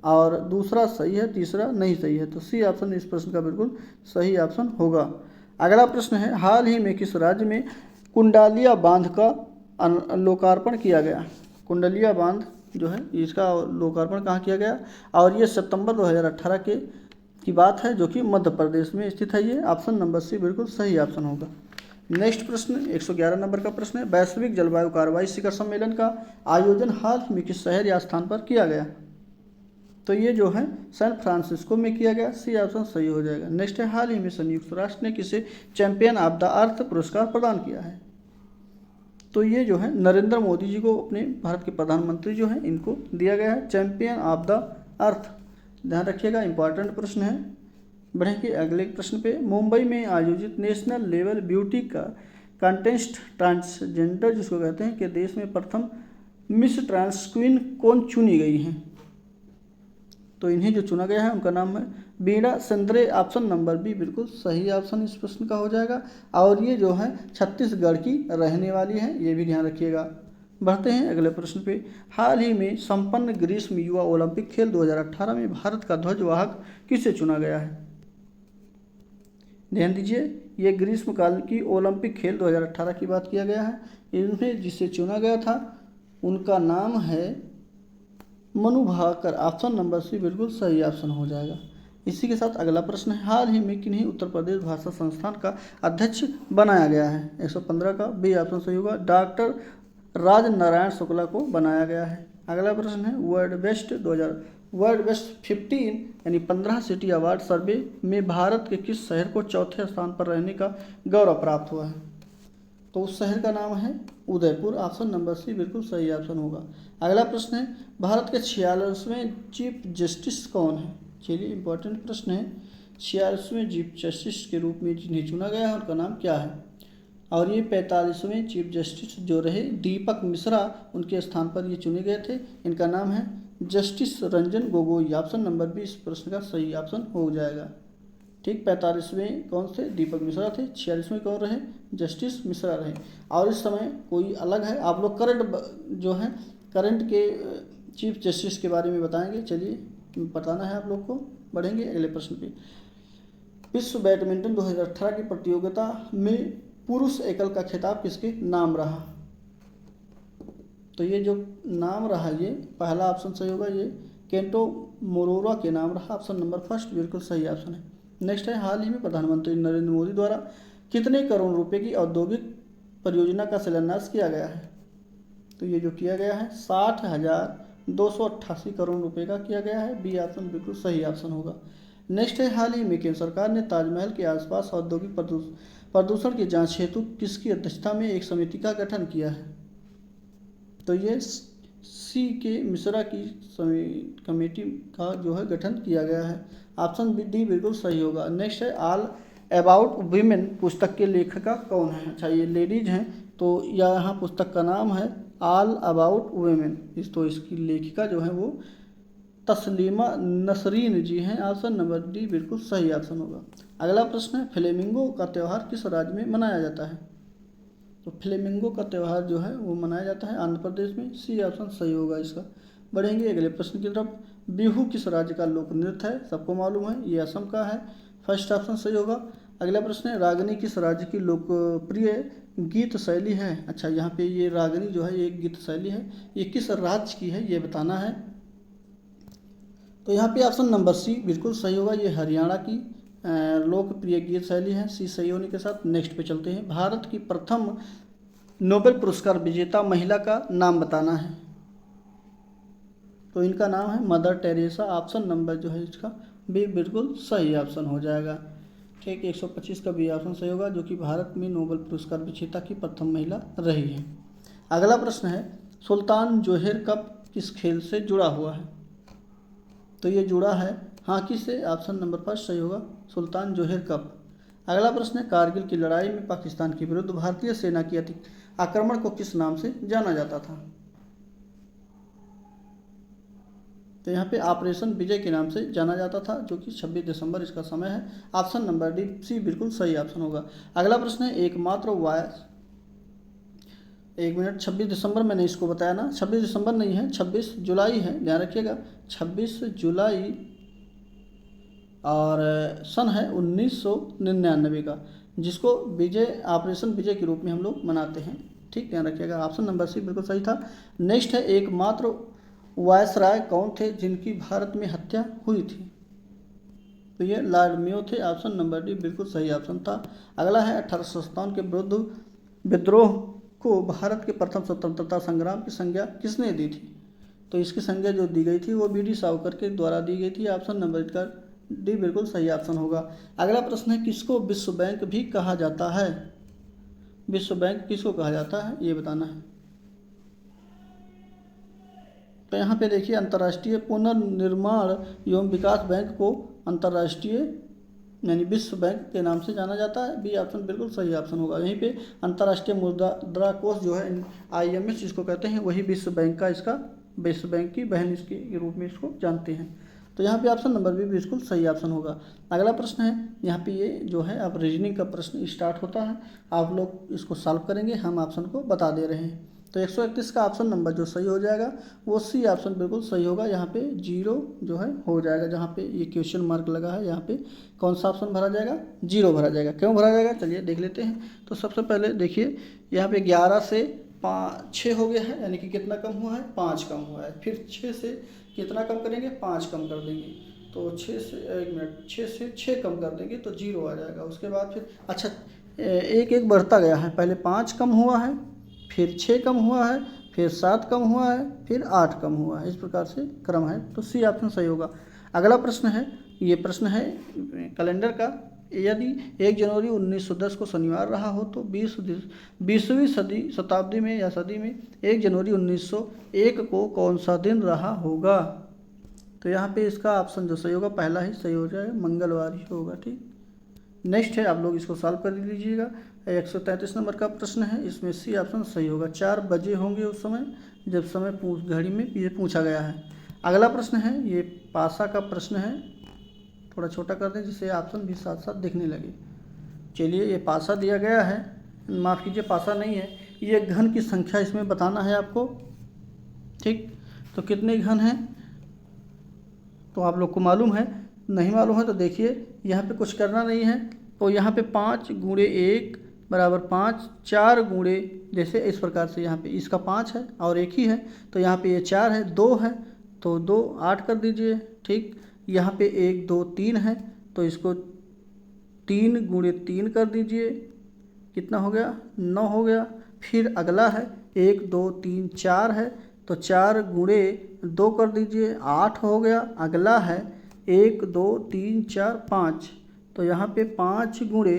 और दूसरा सही है, तीसरा नहीं सही है, तो सी ऑप्शन इस प्रश्न का बिल्कुल सही ऑप्शन होगा। अगला प्रश्न है, हाल ही में किस राज्य में कुंडालिया बांध का लोकार्पण किया गया? कुंडलिया बांध जो है इसका लोकार्पण कहाँ किया गया? और ये सितंबर 2018 की बात है, जो कि मध्य प्रदेश में स्थित है। ये ऑप्शन नंबर सी बिल्कुल सही ऑप्शन होगा। नेक्स्ट प्रश्न 111 नंबर का प्रश्न है, वैश्विक जलवायु कार्रवाई शिखर सम्मेलन का आयोजन हाल में किस शहर या स्थान पर किया गया? तो ये जो है सैन फ्रांसिस्को में किया गया। सी ऑप्शन सही हो जाएगा। नेक्स्ट है, हाल ही में संयुक्त राष्ट्र ने किसे चैंपियन ऑफ द अर्थ पुरस्कार प्रदान किया है? तो ये जो है नरेंद्र मोदी जी को, अपने भारत के प्रधानमंत्री जो हैं, इनको दिया गया है चैंपियन ऑफ द अर्थ। ध्यान रखिएगा, इंपॉर्टेंट प्रश्न है। बढ़ेंगे अगले प्रश्न पे। मुंबई में आयोजित नेशनल लेवल ब्यूटी का कंटेस्ट ट्रांसजेंडर जिसको कहते हैं, के देश में प्रथम मिस ट्रांस क्वीन कौन चुनी गई हैं? तो इन्हें जो चुना गया है उनका नाम है वीणा सेंद्रे। ऑप्शन नंबर बी बिल्कुल सही ऑप्शन इस प्रश्न का हो जाएगा। और ये जो है छत्तीसगढ़ की रहने वाली है, ये भी ध्यान रखिएगा। बढ़ते हैं अगले प्रश्न पे। हाल ही में संपन्न ग्रीष्म युवा ओलंपिक खेल 2018 में भारत का ध्वजवाहक किसे चुना गया है? ध्यान दीजिए, ये ग्रीष्मकाल की ओलंपिक खेल 2018 की बात किया गया है। इनमें जिसे चुना गया था उनका नाम है Manu Bhaker. Option number C बिल्कुल सही ऑप्शन हो जाएगा। इसी के साथ अगला प्रश्न है, हाल ही में किन्हीं उत्तर प्रदेश भाषा संस्थान का अध्यक्ष बनाया गया है? 115 का बी ऑप्शन सही होगा, डॉक्टर राज नारायण शुक्ला को बनाया गया है। अगला प्रश्न है, वर्ल्ड बेस्ट 15 यानी 15 सिटी अवार्ड सर्वे में भारत के किस शहर को चौथे स्थान पर रहने का गौरव प्राप्त हुआ है? तो उस शहर का नाम है उदयपुर। ऑप्शन नंबर सी बिल्कुल सही ऑप्शन होगा। अगला प्रश्न है, भारत के 46वें चीफ जस्टिस कौन है? चलिए इंपॉर्टेंट प्रश्न है। 46वें चीफ जस्टिस के रूप में जिन्हें चुना गया है उनका नाम क्या है? और ये 45वें चीफ जस्टिस जो रहे दीपक मिश्रा, उनके स्थान पर ये चुने गए थे। इनका नाम है justice Ranjan Gogoi. Option number B इस प्रश्न का सही ऑप्शन हो जाएगा। ठीक, 45वें कौन थे? दीपक मिश्रा थे। 46वें कौन रहे? जस्टिस मिश्रा रहे। और इस समय कोई अलग है, आप लोग करंट के चीफ जस्टिस के बारे में बताएंगे। चलिए बताना है आप लोग को। बढ़ेंगे अगले प्रश्न पे। विश्व बैडमिंटन 2018 की प्रतियोगिता में पुरुष एकल का खिताब किसके नाम रहा? तो ये जो नाम रहा, ये पहला ऑप्शन सही होगा, ये केंटो मोरोरा के नाम रहा। ऑप्शन नंबर फर्स्ट बिल्कुल सही ऑप्शन है। नेक्स्ट है, हाल ही में प्रधानमंत्री नरेंद्र मोदी द्वारा कितने करोड़ रुपए की औद्योगिक परियोजना का शिलान्यास किया गया है? तो ये जो किया गया है 60,288 करोड़ रुपए का किया गया है। बी ऑप्शन बिल्कुल सही ऑप्शन होगा। नेक्स्ट है, हाल ही में केंद्र सरकार ने ताजमहल के आसपास औद्योगिक प्रदूषण की जांच हेतु किसकी अध्यक्षता में एक समिति का गठन किया है? तो ये सी के मिश्रा की कमेटी का जो है गठन किया गया है। ऑप्शन डी बिल्कुल सही होगा। नेक्स्ट है, ऑल अबाउट वीमेन पुस्तक के लेखिका कौन है? अच्छा, ये लेडीज हैं, तो यहाँ पुस्तक का नाम है ऑल अबाउट वुमेन। तो इसकी लेखिका जो है वो तस्लीमा नसरीन जी हैं। ऑप्शन नंबर डी बिल्कुल सही ऑप्शन होगा। अगला प्रश्न है, फ्लेमिंगो का त्यौहार किस राज्य में मनाया जाता है? तो फ्लेमिंगो का त्यौहार जो है वो मनाया जाता है आंध्र प्रदेश में। सी ऑप्शन सही होगा इसका। बढ़ेंगे अगले प्रश्न की तरफ। बिहू किस राज्य का लोक नृत्य है? सबको मालूम है, ये असम का है। फर्स्ट ऑप्शन सही होगा। अगला प्रश्न है, रागनी किस राज्य की लोकप्रिय गीत शैली है? अच्छा, यहाँ पे ये रागनी जो है ये गीत शैली है, ये किस राज्य की है ये बताना है। तो यहाँ पे ऑप्शन नंबर सी बिल्कुल सही होगा, ये हरियाणा की लोकप्रिय गीत शैली है। सी सही होने के साथ नेक्स्ट पे चलते हैं। भारत की प्रथम नोबेल पुरस्कार विजेता महिला का नाम बताना है। तो इनका नाम है मदर टेरेसा। ऑप्शन नंबर जो है इसका बी बिल्कुल सही ऑप्शन हो जाएगा। ठीक, 125 का बी ऑप्शन सही होगा, जो कि भारत में नोबेल पुरस्कार विजेता की प्रथम महिला रही है। अगला प्रश्न है, सुल्तान जोहर कप किस खेल से जुड़ा हुआ है? तो ये जुड़ा है हॉकी से। ऑप्शन नंबर फर्स्ट सही होगा, सुल्तान जोहर कप। अगला प्रश्न है, कारगिल की लड़ाई में पाकिस्तान के विरुद्ध भारतीय सेना की आक्रमण को किस नाम से जाना जाता था? तो यहाँ पे ऑपरेशन विजय के नाम से जाना जाता था, जो कि 26 दिसंबर इसका समय है। ऑप्शन नंबर डी सी बिल्कुल सही ऑप्शन होगा। अगला प्रश्न है, एकमात्र एक मिनट, 26 दिसंबर मैंने इसको बताया ना, 26 दिसंबर नहीं है, 26 जुलाई है, ध्यान रखिएगा। 26 जुलाई और सन है 1999 का, जिसको ऑपरेशन विजय के रूप में हम लोग मनाते हैं। ठीक, ध्यान रखिएगा। ऑप्शन नंबर सी बिल्कुल सही था। नेक्स्ट है, एकमात्र वायसराय कौन थे जिनकी भारत में हत्या हुई थी? तो ये लॉर्ड मेयो थे। ऑप्शन नंबर डी बिल्कुल सही ऑप्शन था। अगला है, 1857 के विरुद्ध विद्रोह को भारत के प्रथम स्वतंत्रता संग्राम की संज्ञा किसने दी थी? तो इसकी संज्ञा जो दी गई थी वो बी डी सावरकर के द्वारा दी गई थी। ऑप्शन नंबर का डी बिल्कुल सही ऑप्शन होगा। अगला प्रश्न है, किसको विश्व बैंक भी कहा जाता है? विश्व बैंक किसको कहा जाता है ये बताना है। तो यहाँ पे देखिए, अंतर्राष्ट्रीय पुनर्निर्माण एवं विकास बैंक को अंतर्राष्ट्रीय यानी विश्व बैंक के नाम से जाना जाता है। बी ऑप्शन बिल्कुल सही ऑप्शन होगा। यहीं पे अंतर्राष्ट्रीय मुद्रा कोष जो है IMF जिसको कहते हैं, वही विश्व बैंक का इसका विश्व बैंक की बहन इसके रूप में इसको जानते हैं। तो यहाँ पे ऑप्शन नंबर भी बिल्कुल सही ऑप्शन होगा। अगला प्रश्न है, यहाँ पे ये जो है अब रीजनिंग का प्रश्न स्टार्ट होता है, आप लोग इसको सॉल्व करेंगे, हम ऑप्शन को बता दे रहे हैं। तो 131 का ऑप्शन नंबर जो सही हो जाएगा वो सी ऑप्शन बिल्कुल सही होगा। यहाँ पे 0 जो है हो जाएगा, जहाँ पे ये क्वेश्चन मार्क लगा है यहाँ पे कौन सा ऑप्शन भरा जाएगा, 0 भरा जाएगा। क्यों भरा जाएगा चलिए देख लेते हैं। तो सबसे पहले देखिए यहाँ पे 11 से 6 हो गया है, यानी कि कितना कम हुआ है, 5 कम हुआ है। फिर 6 से कितना कम करेंगे, 5 कम कर देंगे, तो 6 से 1 मिनट 6 से 6 कम कर देंगे तो 0 आ जाएगा। उसके बाद फिर अच्छा 1 बढ़ता गया है, पहले 5 कम हुआ है, फिर 6 कम हुआ है, फिर 7 कम हुआ है, फिर 8 कम हुआ है, इस प्रकार से क्रम है। तो सी ऑप्शन सही होगा। अगला प्रश्न है, ये प्रश्न है कैलेंडर का। यदि 1 जनवरी 1910 को शनिवार रहा हो तो 20वीं शताब्दी में या सदी में 1 जनवरी 1901 को कौन सा दिन रहा होगा। तो यहाँ पे इसका ऑप्शन जो सही होगा पहला ही सही हो जाएगा, मंगलवार ही होगा। ठीक, नेक्स्ट है, आप लोग इसको सॉल्व कर लीजिएगा। 133 नंबर का प्रश्न है, इसमें सी ऑप्शन सही होगा। 4 बजे होंगे उस समय जब समय घड़ी में ये पूछा गया है। अगला प्रश्न है, ये पासा का प्रश्न है, थोड़ा छोटा कर दें जिससे ऑप्शन भी साथ साथ दिखने लगे। चलिए, ये पासा दिया गया है, माफ़ कीजिए पासा नहीं है, ये घन की संख्या इसमें बताना है आपको। ठीक, तो कितने घन हैं तो आप लोग को मालूम है, नहीं मालूम है तो देखिए यहाँ पे कुछ करना नहीं है। तो यहाँ पे 5 गुणे 1 बराबर 5, 4 गुणे जैसे इस प्रकार से, यहाँ पे इसका 5 है और 1 ही है, तो यहाँ पे ये 4 है, 2 है तो 2 8 कर दीजिए। ठीक, यहाँ पे 1 2 3 है तो इसको 3 गुणे 3 कर दीजिए, कितना हो गया, 9 हो गया। फिर अगला है 1 2 3 4 है तो 4 गुणे 2 कर दीजिए, 8 हो गया। अगला है 1 2 3 4 5, तो यहाँ पे 5 गुणे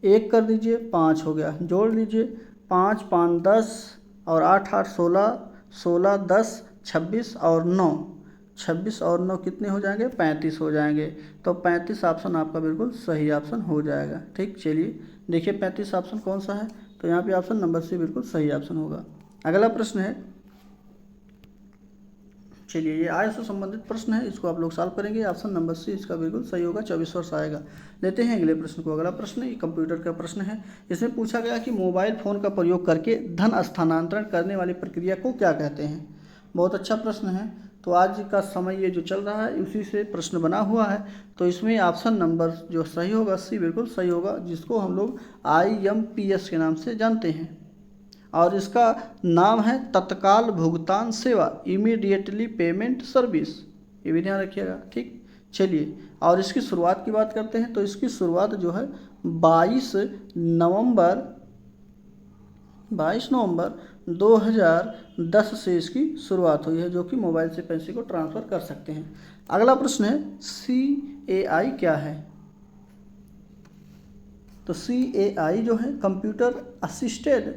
1 कर दीजिए, 5 हो गया। जोड़ लीजिए, 5 5 10 और 8 8 16, 16 10 26 और 9, 26 और 9 कितने हो जाएंगे, 35 हो जाएंगे। तो 35 ऑप्शन आपका बिल्कुल सही ऑप्शन हो जाएगा। ठीक, चलिए देखिए 35 ऑप्शन कौन सा है, तो यहाँ पे ऑप्शन नंबर सी बिल्कुल सही ऑप्शन होगा। अगला प्रश्न है, चलिए ये आय से संबंधित प्रश्न है, इसको आप लोग सॉल्व करेंगे। ऑप्शन नंबर सी इसका बिल्कुल सही होगा, 24 वर्ष आएगा। लेते हैं अगले प्रश्न को। अगला प्रश्न ये कंप्यूटर का प्रश्न है। इसमें पूछा गया कि मोबाइल फ़ोन का प्रयोग करके धन स्थानांतरण करने वाली प्रक्रिया को क्या कहते हैं। बहुत अच्छा प्रश्न है। तो आज का समय ये जो चल रहा है उसी से प्रश्न बना हुआ है, तो इसमें ऑप्शन नंबर जो सही होगा सी बिल्कुल सही होगा, जिसको हम लोग IMPS के नाम से जानते हैं, और इसका नाम है तत्काल भुगतान सेवा, इमीडिएटली पेमेंट सर्विस, ये भी ध्यान रखिएगा। ठीक, चलिए और इसकी शुरुआत की बात करते हैं। तो इसकी शुरुआत जो है 22 नवंबर 2010 से इसकी शुरुआत हुई है, जो कि मोबाइल से पैसे को ट्रांसफ़र कर सकते हैं। अगला प्रश्न है, CAI क्या है। तो CAI जो है कंप्यूटर असिस्टेड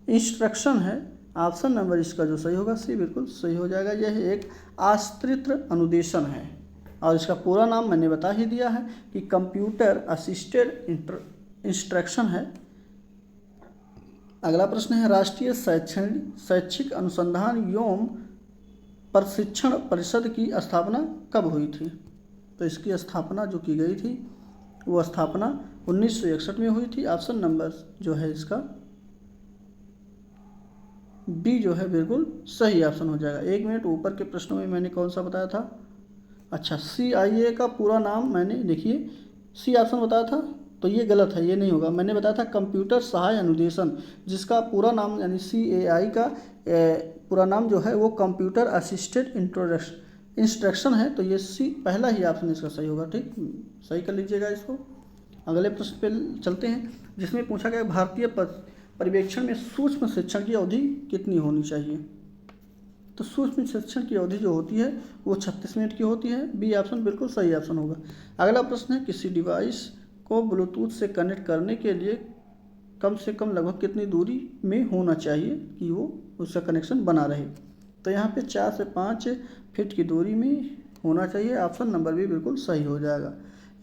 इंस्ट्रक्शन है। ऑप्शन नंबर इसका जो सही होगा सी बिल्कुल सही हो जाएगा। यह एक आश्रित अनुदेशन है और इसका पूरा नाम मैंने बता ही दिया है कि कंप्यूटर असिस्टेड इंस्ट्रक्शन है। अगला प्रश्न है, राष्ट्रीय शैक्षिक अनुसंधान एवं प्रशिक्षण परिषद की स्थापना कब हुई थी। तो इसकी स्थापना जो की गई थी वो स्थापना 1961 में हुई थी। ऑप्शन नंबर जो है इसका बी जो है बिल्कुल सही ऑप्शन हो जाएगा। 1 मिनट, ऊपर के प्रश्नों में मैंने कौन सा बताया था, अच्छा CIA का पूरा नाम मैंने देखिए सी ऑप्शन बताया था, तो ये गलत है, ये नहीं होगा। मैंने बताया था कंप्यूटर सहाय अनुदेशन, जिसका पूरा नाम यानी CAI का पूरा नाम जो है वो कंप्यूटर असिस्टेड इंस्ट्रक्शन है, तो ये सी पहला ही ऑप्शन इसका सही होगा। ठीक, सही कर लीजिएगा इसको। अगले प्रश्न पे चलते हैं, जिसमें पूछा गया भारतीय पर्यवेक्षण में सूक्ष्म शिक्षण की अवधि कितनी होनी चाहिए। तो सूक्ष्म शिक्षण की अवधि जो होती है वो 36 मिनट की होती है। बी ऑप्शन बिल्कुल सही ऑप्शन होगा। अगला प्रश्न है, किसी डिवाइस को ब्लूटूथ से कनेक्ट करने के लिए कम से कम लगभग कितनी दूरी में होना चाहिए कि वो उसका कनेक्शन बना रहे। तो यहाँ पे 4 से 5 फीट की दूरी में होना चाहिए। ऑप्शन नंबर भी बिल्कुल सही हो जाएगा।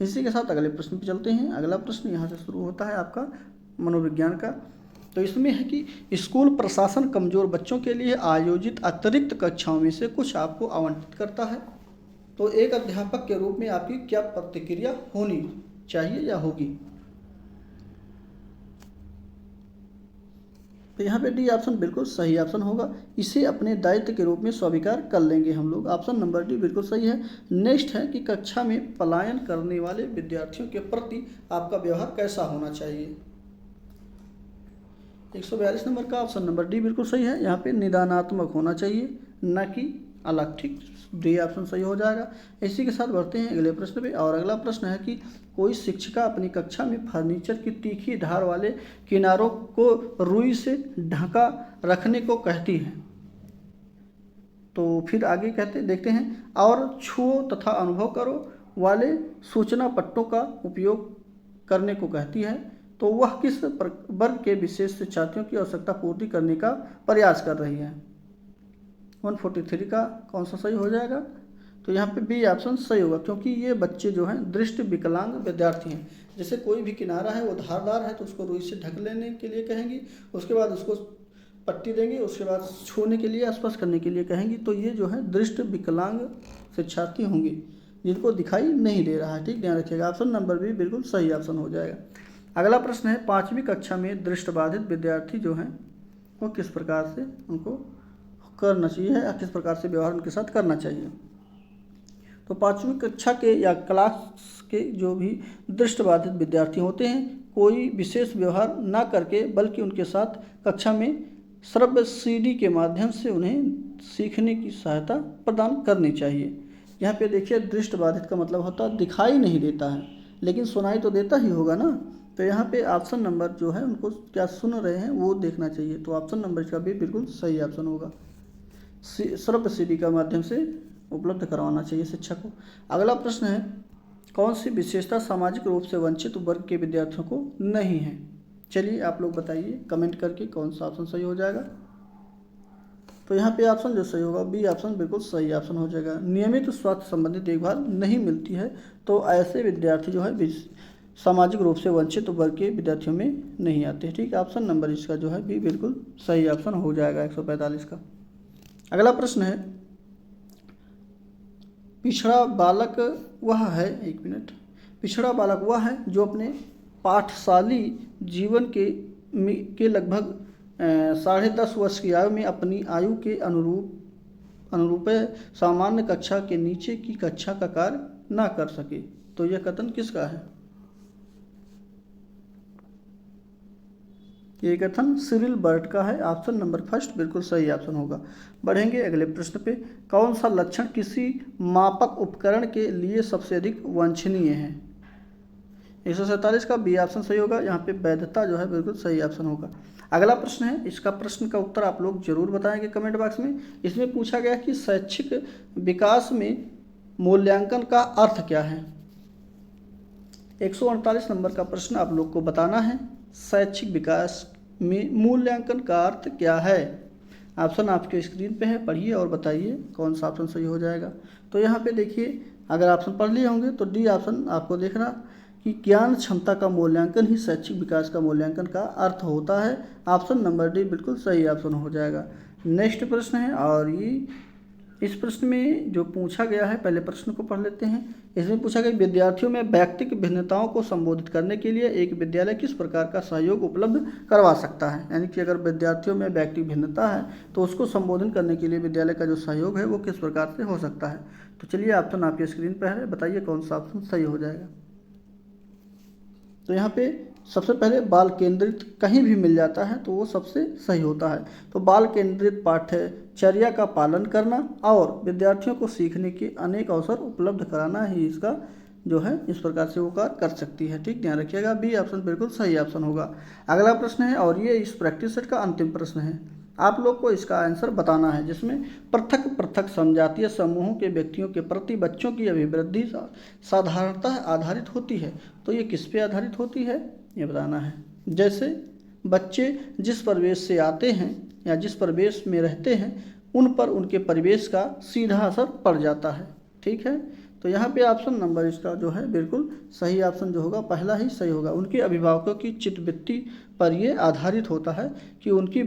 इसी के साथ अगले प्रश्न पे चलते हैं। अगला प्रश्न यहाँ से शुरू होता है आपका मनोविज्ञान का। तो इसमें है कि स्कूल प्रशासन कमज़ोर बच्चों के लिए आयोजित अतिरिक्त कक्षाओं में से कुछ आपको आवंटित करता है। तो एक अध्यापक के रूप में आपकी क्या प्रतिक्रिया होनी चाहिए या होगी? तो यहाँ पे डी ऑप्शन बिल्कुल सही ऑप्शन होगा। इसे अपने दायित्व के रूप में स्वीकार कर लेंगे हम लोग। ऑप्शन नंबर डी बिल्कुल सही है। नेक्स्ट है कि कक्षा में पलायन करने वाले विद्यार्थियों के प्रति आपका व्यवहार कैसा होना चाहिए? 142 नंबर का ऑप्शन नंबर डी बिल्कुल सही है। यहाँ पे निदानात्मक होना चाहिए, न कि अलग। ठीक, डी ऑप्शन सही हो जाएगा। इसी के साथ बढ़ते हैं अगले प्रश्न पे। और अगला प्रश्न है कि कोई शिक्षिका अपनी कक्षा में फर्नीचर की तीखी धार वाले किनारों को रुई से ढका रखने को कहती है। तो फिर आगे देखते हैं, और छुओ तथा अनुभव करो वाले सूचना पट्टों का उपयोग करने को कहती है। तो वह किस वर्ग के विशेष शिक्षार्थियों की आवश्यकता पूर्ति करने का प्रयास कर रही है? 143 का कौन सा सही हो जाएगा? तो यहाँ पे बी ऑप्शन सही होगा, क्योंकि ये बच्चे जो हैं दृष्टि विकलांग विद्यार्थी हैं। जैसे कोई भी किनारा है वो धारदार है तो उसको रुई से ढक लेने के लिए कहेंगी, उसके बाद उसको पट्टी देंगे, उसके बाद छूने के लिए, स्पर्श करने के लिए कहेंगी। तो ये जो है दृष्टि विकलांग शिक्षार्थी होंगे जिनको दिखाई नहीं दे रहा है। ठीक, ध्यान रखिएगा। ऑप्शन नंबर बी बिल्कुल सही ऑप्शन हो जाएगा। अगला प्रश्न है, 5वीं कक्षा में दृष्टिबाधित विद्यार्थी जो हैं वो किस प्रकार से उनको करना चाहिए या किस प्रकार से व्यवहार उनके साथ करना चाहिए? तो 5वीं कक्षा के या क्लास के जो भी दृष्टिबाधित विद्यार्थी होते हैं, कोई विशेष व्यवहार ना करके बल्कि उनके साथ कक्षा में श्रव्य सीडी के माध्यम से उन्हें सीखने की सहायता प्रदान करनी चाहिए। यहाँ पे देखिए, दृष्टिबाधित का मतलब होता है दिखाई नहीं देता है, लेकिन सुनाई तो देता ही होगा ना। तो यहाँ पे ऑप्शन नंबर जो है उनको क्या सुन रहे हैं वो देखना चाहिए। तो ऑप्शन नंबर इसका भी बिल्कुल सही ऑप्शन होगा। श्रव्य सीडी का माध्यम से उपलब्ध करवाना चाहिए शिक्षा को। अगला प्रश्न है, कौन सी विशेषता सामाजिक रूप से वंचित वर्ग के विद्यार्थियों को नहीं है? चलिए आप लोग बताइए कमेंट करके कौन सा ऑप्शन सही हो जाएगा। तो यहाँ पे ऑप्शन जो सही होगा बी ऑप्शन बिल्कुल सही ऑप्शन हो जाएगा। नियमित स्वास्थ्य संबंधी देखभाल नहीं मिलती है तो ऐसे विद्यार्थी जो है सामाजिक रूप से वंचित वर्ग के विद्यार्थियों में नहीं आते। ठीक, ऑप्शन नंबर इसका जो है बी बिल्कुल सही ऑप्शन हो जाएगा 145 का। अगला प्रश्न है, पिछड़ा बालक वह है, एक मिनट, पिछड़ा बालक वह है जो अपने पाठशाली जीवन के लगभग 10.5 वर्ष की आयु में अपनी आयु के अनुरूप सामान्य कक्षा के नीचे की कक्षा का कार्य ना कर सके। तो यह कथन किसका है? ये कथन सिरिल बर्ट का है। ऑप्शन नंबर फर्स्ट बिल्कुल सही ऑप्शन होगा। बढ़ेंगे अगले प्रश्न पे। कौन सा लक्षण किसी मापक उपकरण के लिए सबसे अधिक वांछनीय है? 147 का बी ऑप्शन सही होगा। यहाँ पे वैधता जो है बिल्कुल सही ऑप्शन होगा। अगला प्रश्न है, इसका प्रश्न का उत्तर आप लोग जरूर बताएंगे कमेंट बॉक्स में। इसमें पूछा गया कि शैक्षिक विकास में मूल्यांकन का अर्थ क्या है? 148 नंबर का प्रश्न आप लोग को बताना है, शैक्षिक विकास में मूल्यांकन का अर्थ क्या है? ऑप्शन आपके स्क्रीन पे है, पढ़िए और बताइए कौन सा ऑप्शन सही हो जाएगा। तो यहाँ पे देखिए, अगर ऑप्शन पढ़ लिए होंगे तो डी ऑप्शन आपको देखना कि ज्ञान क्षमता का मूल्यांकन ही शैक्षिक विकास का मूल्यांकन का अर्थ होता है। ऑप्शन नंबर डी बिल्कुल सही ऑप्शन हो जाएगा। नेक्स्ट प्रश्न है, और ये इस प्रश्न में जो पूछा गया है, पहले प्रश्न को पढ़ लेते हैं। इसमें पूछा गया विद्यार्थियों में व्यक्तिगत भिन्नताओं को संबोधित करने के लिए एक विद्यालय किस प्रकार का सहयोग उपलब्ध करवा सकता है? यानी कि अगर विद्यार्थियों में व्यक्तिगत भिन्नता है तो उसको संबोधन करने के लिए विद्यालय का जो सहयोग है वो किस प्रकार से हो सकता है? तो चलिए ऑप्शन आपके स्क्रीन पर है, बताइए कौन सा ऑप्शन सही हो जाएगा। तो यहाँ पे सबसे पहले बाल केंद्रित कहीं भी मिल जाता है तो वो सबसे सही होता है। तो बाल केंद्रित पाठ्यचर्या का पालन करना और विद्यार्थियों को सीखने के अनेक अवसर उपलब्ध कराना ही इसका जो है इस प्रकार से वो कार्य कर सकती है। ठीक, ध्यान रखिएगा, बी ऑप्शन बिल्कुल सही ऑप्शन होगा। अगला प्रश्न है, और ये इस प्रैक्टिस सेट का अंतिम प्रश्न है। आप लोग को इसका आंसर बताना है, जिसमें पृथक पृथक समजातीय समूहों के व्यक्तियों के प्रति बच्चों की अभिवृद्धि साधारणतः आधारित होती है। तो ये किस पे आधारित होती है ये बताना है। जैसे बच्चे जिस परिवेश से आते हैं या जिस परिवेश में रहते हैं उन पर उनके परिवेश का सीधा असर पड़ जाता है। ठीक है, तो यहाँ पे ऑप्शन नंबर इसका जो है बिल्कुल सही ऑप्शन जो होगा पहला ही सही होगा। उनके अभिभावकों की चित्तवृत्ति पर ये आधारित होता है कि उनकी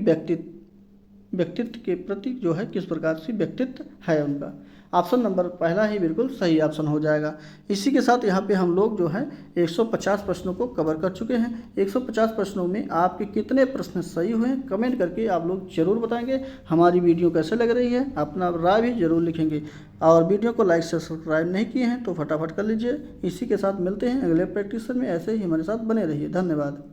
व्यक्तित्व के प्रति जो है किस प्रकार से व्यक्तित्व है उनका। ऑप्शन नंबर पहला ही बिल्कुल सही ऑप्शन हो जाएगा। इसी के साथ यहाँ पे हम लोग जो है 150 प्रश्नों को कवर कर चुके हैं। 150 प्रश्नों में आपके कितने प्रश्न सही हुए हैं कमेंट करके आप लोग जरूर बताएंगे। हमारी वीडियो कैसे लग रही है अपना राय भी जरूर लिखेंगे, और वीडियो को लाइक से सब्सक्राइब नहीं किए हैं तो फटाफट कर लीजिए। इसी के साथ मिलते हैं अगले प्रैक्टिस में, ऐसे ही हमारे साथ बने रहिए। धन्यवाद।